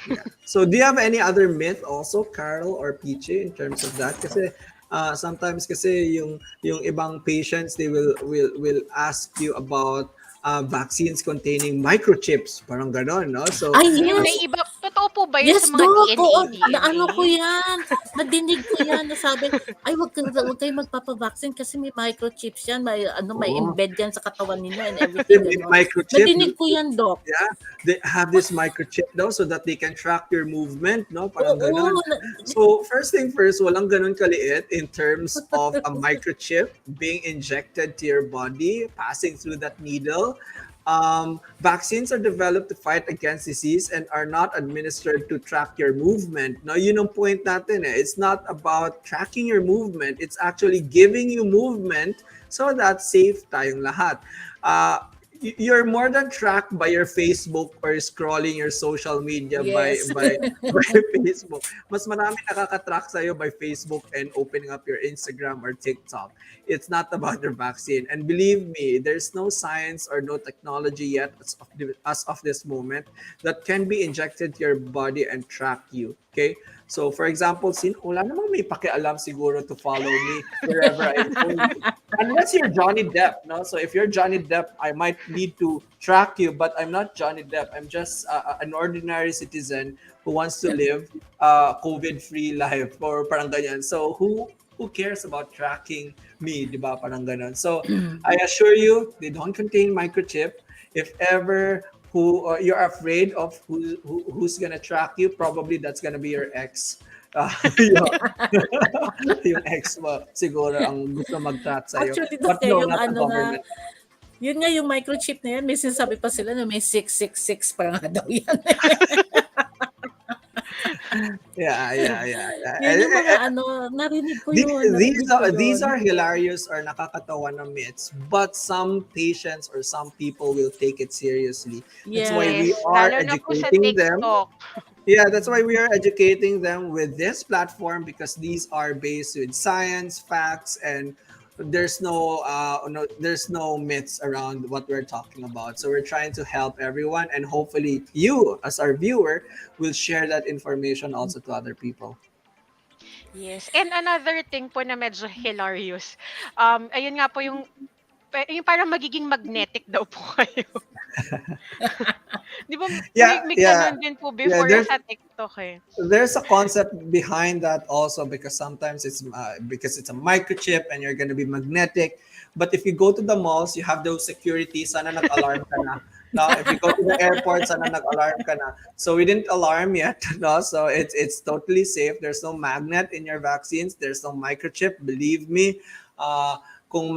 yeah. So do you have any other myth also, Carol or Peachy, in terms of that? Kasi sometimes kasi yung ibang patients, they will ask you about vaccines containing microchips, parang ganon, no? So Yung may iba, totoo po ba yun Yes, sa mga Doc. DNA, Oo, DNA? naano ko yan. Nadinig ko yan. Nasabi, ay, wag kayo magpapavaccine kasi may microchips yan. May, may Oo. embed yan sa katawan ninyo and everything. May Ano. microchip. Nadinig ko yan, Doc. Yeah, they have this microchip daw so that they can track your movement, no? Parang ganon. So first thing first, walang ganon kaliit in terms of a microchip being injected to your body, passing through that needle. Vaccines are developed to fight against disease and are not administered to track your movement. No, yun ang point natin eh. It's not about tracking your movement. It's actually giving you movement so that safe tayong lahat. You're more than tracked by your Facebook or scrolling your social media Yes. by Facebook. Mas marami nakaka-track sa'yo by Facebook and opening up your Instagram or TikTok. It's not about your vaccine. And believe me, there's no science or no technology yet as of this moment that can be injected to your body and track you. Okay? So, for example, wala namang may pakialam siguro to follow me wherever I go. Unless you're Johnny Depp, no? So, if you're Johnny Depp, I might need to track you, but I'm not Johnny Depp. I'm just an ordinary citizen who wants to live COVID-free life or parang ganyan. So, who cares about tracking me, di ba? Parang ganun. So, I assure you, they don't contain microchip. If ever you're afraid of who's gonna track you, probably that's gonna be your ex. Yung ex mo siguro ang gusto mag-track sa'yo. Actually, But Doc, no, yung not the government. yun nga yung microchip na yan, may sinasabi pa sila na may 666 pa nga daw yan. Yeah. Yun yung mga narinig ko yun. These are hilarious or nakakatawa na myths, but some patients or some people will take it seriously. That's why we are Lalo na po sa educating them. TikTok. Yeah, that's why we are educating them with this platform, because these are based with science, facts, and there's no myths around what we're talking about. So we're trying to help everyone, and hopefully you as our viewer will share that information also to other people. Yes. And another thing po na medyo hilarious. Ayun nga po yung parang magiging magnetic daw po kayo. Di ba may ganun din po before sa TikTok eh. There's a concept behind that also, because sometimes it's because it's a microchip and you're going to be magnetic. But if you go to the malls, you have those security, sana nag-alarm ka na. No, if you go to the airport, sana nag-alarm ka na. So we didn't alarm yet. No, so it's totally safe. There's no magnet in your vaccines. There's no microchip. Believe me. Kung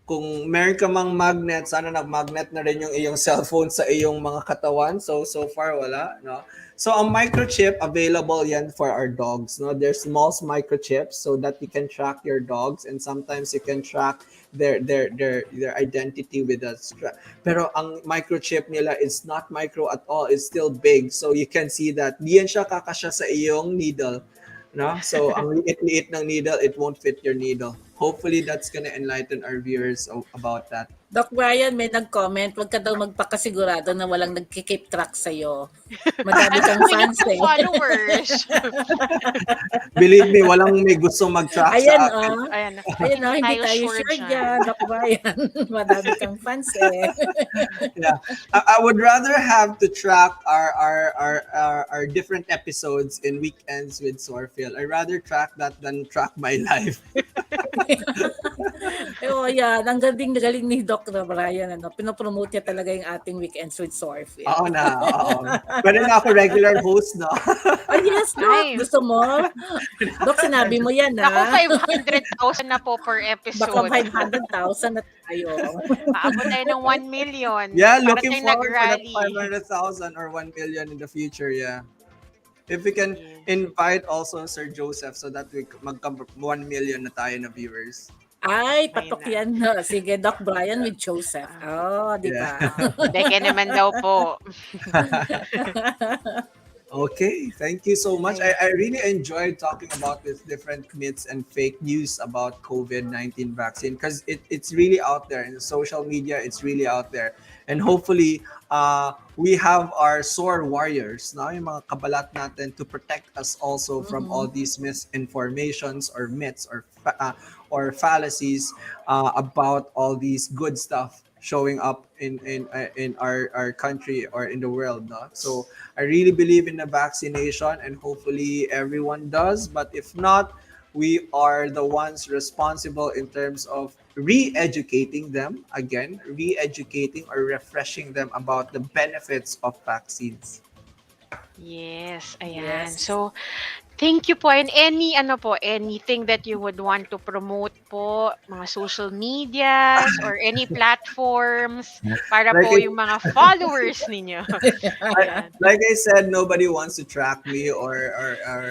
kung meron ka mang magnet, sana nag-magnet na rin yung iyong cellphone sa iyong mga katawan. So far wala, no? So a microchip available yan for our dogs, no? There's small microchips so that you can track your dogs, and sometimes you can track their identity with a pero ang microchip nila is not micro at all, it's still big. So you can see that diyan siya kakasya sa iyong needle, no? So ang liit-liit ng needle, it won't fit your needle. Hopefully that's gonna enlighten our viewers about that. Doc Bryan, may nag-comment, wag ka daw magpakasigurado na walang nagki-keep track sa'yo. Madami kang fans eh. Followers. Believe me, walang may gustong mag-track Ayan, sa akin. Ayan, hindi tayo sure dyan, Doc Bryan. Madami kang fans eh. Yeah, I would rather have to track our different episodes in Weekends with Sorfield. I'd rather track that than track my life. Oh, yeah. Ang galing ni Dr. Bryan. Pinopromote niya talaga yung ating Weekends with Sorfield. Oo na, oo. Pwede na ako regular host, no? Oh, yes, Doc. Gusto mo? Doc, sinabi mo yan, Ako, 500,000 na po per episode. Baka 500,000 na tayo. Paabot tayo ng 1 million. Yeah, looking forward for that 500,000 or 1 million in the future, yeah. If we can invite also Sir Joseph so that we mag-1 million na tayo na viewers. Ay, patok yan. Sige, Doc Bryan with Joseph. Oh, di ba? Deke naman daw po. Okay, thank you so much. I really enjoyed talking about these different myths and fake news about COVID-19 vaccine because it's really out there in the social media. It's really out there. And hopefully, we have our SOAR warriors, no? Yung mga kabalat natin to protect us also from all these misinformations or myths or fallacies about all these good stuff showing up in our country or in the world, no? So I really believe in the vaccination, and hopefully everyone does. But if not, we are the ones responsible in terms of re-educating them again, re-educating or refreshing them about the benefits of vaccines. Yes, ayan. So, thank you po. And anything that you would want to promote po, mga social medias or any platforms para po yung mga followers ninyo. Like I said, nobody wants to track me or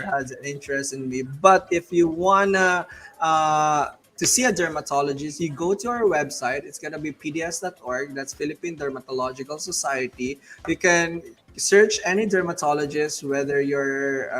has an interest in me. But if you wanna to see a dermatologist, you go to our website. It's gonna be pds.org. That's Philippine Dermatological Society. You can search any dermatologist, whether you're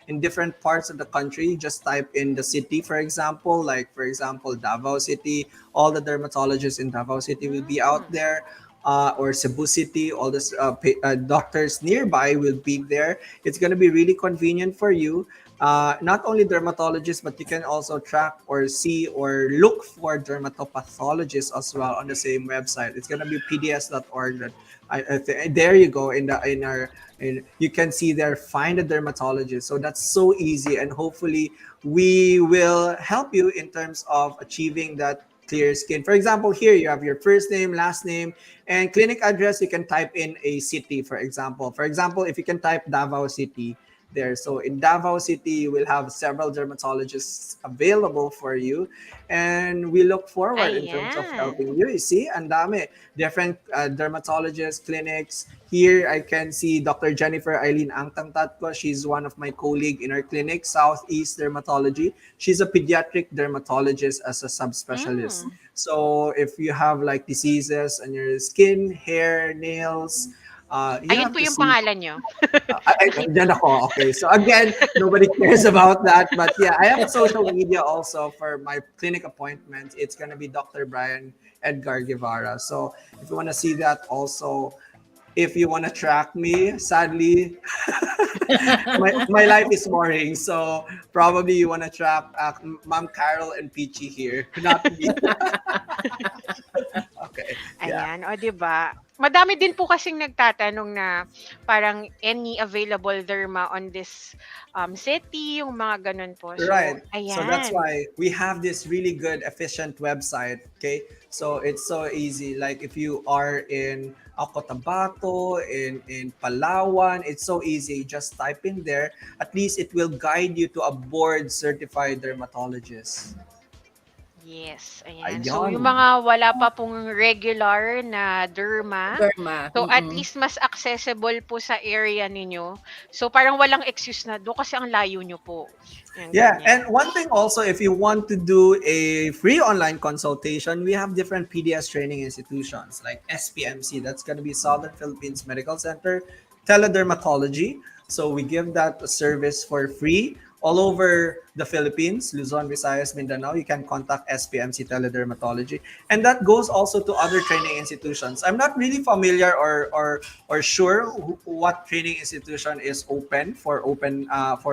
in different parts of the country. Just type in the city, for example, Davao City. All the dermatologists in Davao City will be out there. Or Cebu City, all the doctors nearby will be there. It's going to be really convenient for you. Not only dermatologists, but you can also track or see or look for dermatopathologists as well on the same website. It's going to be pds.org. There you go. You can see there, find a dermatologist. So that's so easy, and hopefully we will help you in terms of achieving that clear skin. For example, here you have your first name, last name, and clinic address. You can type in a city, for example. For example, if you can type Davao City there. So in Davao City, you will have several dermatologists available for you. And we look forward in terms of helping you. You see, and dami. Different dermatologist clinics. Here, I can see Dr. Jennifer Eileen Angtangtatko. She's one of my colleagues in our clinic, Southeast Dermatology. She's a pediatric dermatologist as a subspecialist. So if you have like diseases on your skin, hair, nails, ayun po yung pangalan nyo. Dyan ako. Okay. So again, nobody cares about that. But yeah, I have a social media also for my clinic appointments. It's going to be Dr. Bryan Edgar Guevara. So if you want to see that also, if you want to track me, sadly, my life is boring. So probably you want to track Ma'am Carol and Peachy here, not me. Okay. Ayan, o diba? Madami din po kasing nagtatanong na parang any available derma on this city, yung mga ganun po. So, right. Ayan. So that's why we have this really good, efficient website. Okay. So it's so easy. Like if you are in Cotabato, in Palawan, it's so easy. Just type in there. At least it will guide you to a board certified dermatologist. Yes, ayan. So, yung Ayun. mga wala pa pong regular na derma, Derma. so at least mas accessible po sa area ninyo. So, parang walang excuse na, do kasi ang layo nyo po. Yan, Yeah, and ganyan. one thing also, if you want to do a free online consultation, we have different PDS training institutions like SPMC, that's going to be Southern Philippines Medical Center, teledermatology. So we give that service for free all over the Philippines, Luzon, Visayas, Mindanao. You can contact SPMC Teledermatology, and that goes also to other training institutions. I'm not really familiar or sure what training institution is open for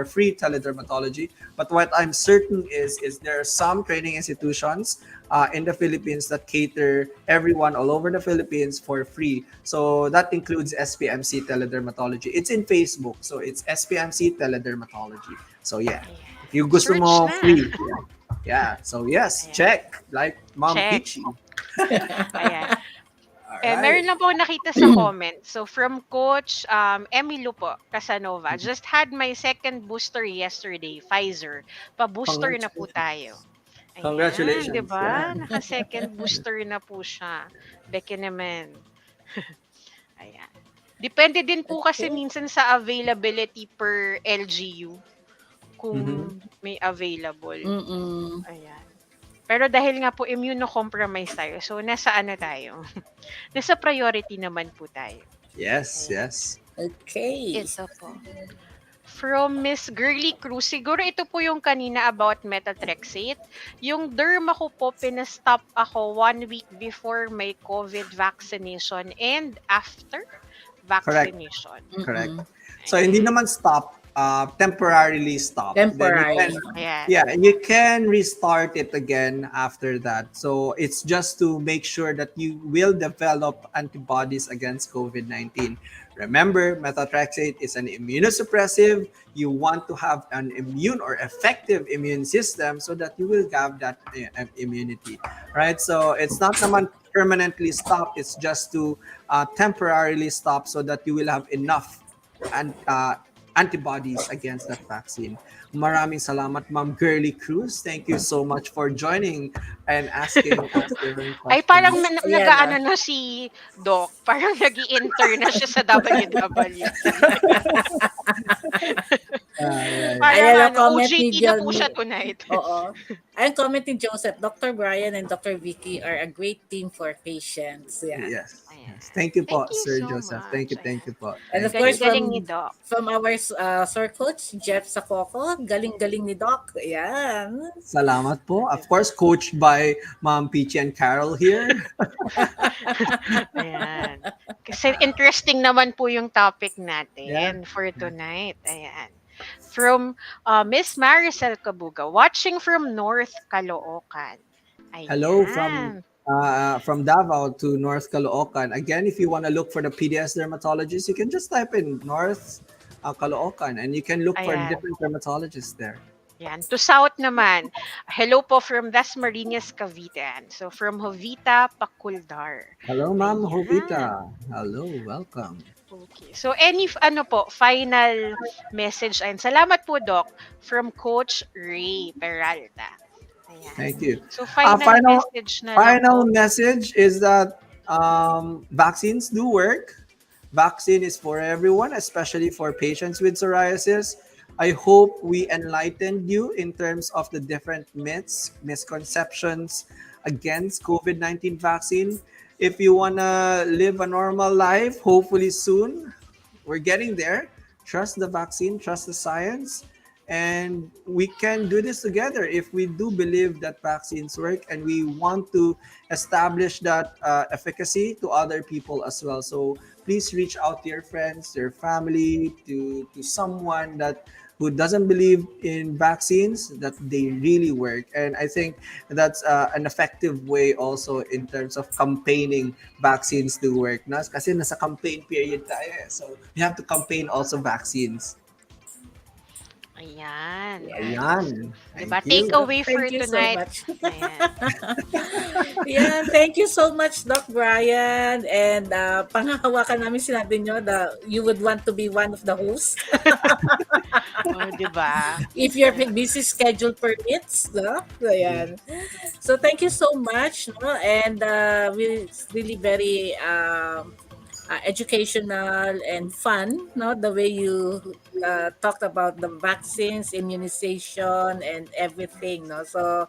free teledermatology. But what I'm certain is there are some training institutions in the Philippines that cater everyone all over the Philippines for free. So that includes SPMC Teledermatology. It's in Facebook, so it's SPMC Teledermatology. So yeah, Ayan. if you gusto Search mo na. free, yeah. So yes, Ayan. check like Mom Check. Peachy. Ayan. All Meron right. lang po ako nakita sa comment. So, from Coach Emilio po, Casanova, just had my second booster yesterday, Pfizer. Pa-booster na po Congratulations. tayo. Ayan, di Congratulations. Yeah. ba? Naka-second booster na po siya. Beke naman. Ayan. Depende din po kasi Okay. minsan sa availability per LGU kung Mm-hmm. may available. Mm-mm. Ayan. Pero dahil nga po immunocompromised tayo, so nasa ano tayo? Nasa priority naman po tayo. Yes, Ayan. yes. Okay. Ito po. From Miss Girly Cruz, siguro ito po yung kanina about methotrexate. Yung derma ko po, pinastop ako 1 week before my COVID vaccination and after Correct. vaccination. Correct. Mm-mm. So hindi naman stop, temporarily stop. Then you can, Temporary. Ayan. yeah, and you can restart it again after that. So it's just to make sure that you will develop antibodies against COVID-19. Remember, methotrexate is an immunosuppressive. You want to have an immune or effective immune system so that you will have that immunity, right? So it's not naman permanently stop. It's just to temporarily stop so that you will have enough and antibodies against that vaccine. Maraming salamat, Ma'am Girly Cruz. Thank you so much for joining and asking us different Ay, parang questions. Ayan nag-ano na si Doc. Parang nag-i-intern na siya sa WWT. Yeah. Parang Ayan ang comment OJT ni na John. po siya tonight. Oo. Ayan comment ni Joseph. Dr. Bryan and Dr. Vicky are a great team for patients. Yeah. Yes. Ayan. Yes. Thank you po, Thank you Sir so Joseph. Thank much. you po. And of Thank you. course, Galing-galing ni Doc. from our Sir Coach, Jeff Sacoco, galing-galing ni Doc. Ayan. Salamat po. Of course, coached by Ma'am Peachy and Carol here. Ayan. Kasi interesting naman po yung topic Yeah. natin for tonight. Ayan. From Miss Maricel Kabuga, watching from North Caloocan. Hello Ayan. from Davao to North Caloocan. Again, if you want to look for the PDS dermatologist, you can just type in North Caloocan and you can look for Ayan. different dermatologists there. Yan. To South naman, hello po from Dasmariñas, Cavite. So from Jovita, Pakuldar. Hello, Ma'am Ayan. Jovita. Hello, welcome. Okay. So any final message ayan. Salamat po Doc from Coach Ray Peralta. Ayan. Thank you. So final message na lang Final po. message is that vaccines do work. Vaccine is for everyone, especially for patients with psoriasis. I hope we enlightened you in terms of the different myths, misconceptions against COVID-19 vaccine. If you want to live a normal life, hopefully soon, we're getting there. Trust the vaccine, trust the science, and we can do this together if we do believe that vaccines work and we want to establish that efficacy to other people as well. So please reach out to your friends, your family, to someone that who doesn't believe in vaccines, that they really work. And I think that's an effective way also in terms of campaigning vaccines to work. Kasi nasa campaign period tayo eh. So we have to campaign also vaccines. Ayan. Ayan. Diba? Thank you. Take away for Thank you so tonight. much. Ayan. Yeah, thank you so much, Doc Bryan. And panghahawakan namin sinabi nyo that you would want to be one of the hosts Oh, diba? if your busy schedule permits. No? Ayan. So thank you so much. No? And we really very educational and fun, no? The way you talked about the vaccines, immunization, and everything, no? So,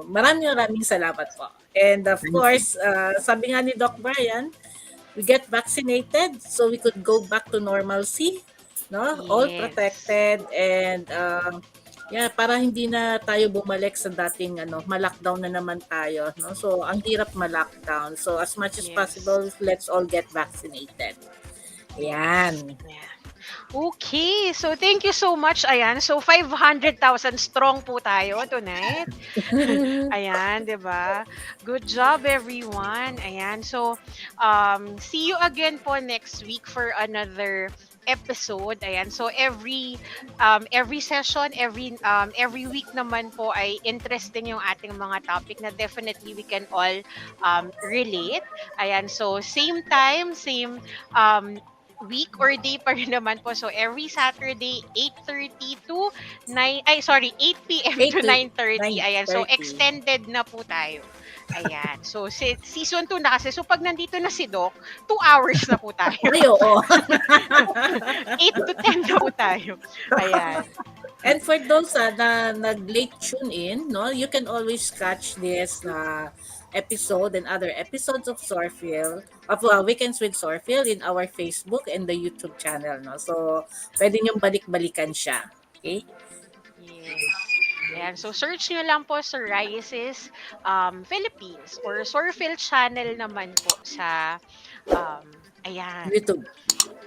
maraming salamat po. And of Thank you. course, sabi nga ni Doc Bryan, we get vaccinated so we could go back to normalcy, no? All Yes. protected and yeah, para hindi na tayo bumalik sa dating ma-lockdown na naman tayo, no? So ang hirap ma-lockdown. So as much as Yes. possible, let's all get vaccinated. Yan. Yeah. Okay, so thank you so much. Ayan, so 500,000 strong po tayo tonight. Ayan, 'di ba? Good job everyone. Ayan, so see you again po next week for another episode. Ayan, so every session, every week naman po ay interesting yung ating mga topic na definitely we can all relate. Ayan, so same time, same week or day pa rin naman po. So every Saturday 8:30 to 8 p.m. 8 to to 9:30. Ayan, so 9:30. extended na po tayo. Ayan. So season 2 na kasi. So pag nandito na si Doc, 2 hours na po tayo. Ay, oo. 8 to 10 na po tayo. Ayan. And for those na nag-late tune in, no, you can always catch this episode and other episodes of Sorfield, of Weekends with Sorfield in our Facebook and the YouTube channel, no. So, pwede niyong balik-balikan siya. Okay? Yes. Ayan. So, search nyo lang po Psoriasis Philippines or Sorfield channel naman po sa ayan. YouTube.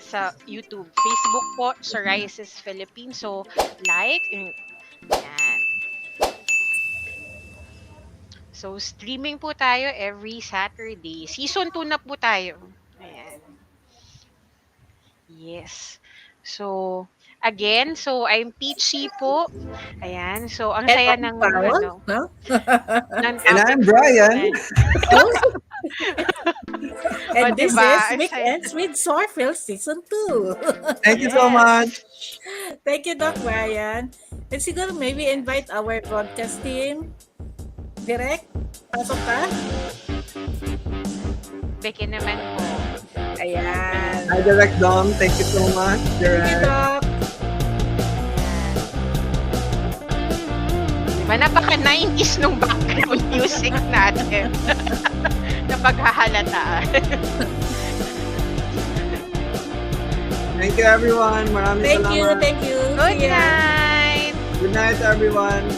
Sa YouTube. Facebook po, Psoriasis Philippines. So, like. Ayan. So, streaming po tayo every Saturday. Season 2 na po tayo. Ayan. Yes. So, again, so I'm Peachy po. Ayan. So, ang saya ng Powell, no? ng And I'm Bryan. And this diba? is Weekends with Sorfield Season 2. Thank you so much. Thank you, Doc Bryan. And siguro maybe invite our broadcast team. Direct? Pasok ka? Becky naman po. Ayan. Hi, Direct Dom. Thank you so much. Thank you, Direct. Doc. Diba, napaka-90s nung background music natin. Napaghahalataan. Thank you, everyone. Maraming Thank salamat. you, thank you. Good See ya. night! Good night, everyone.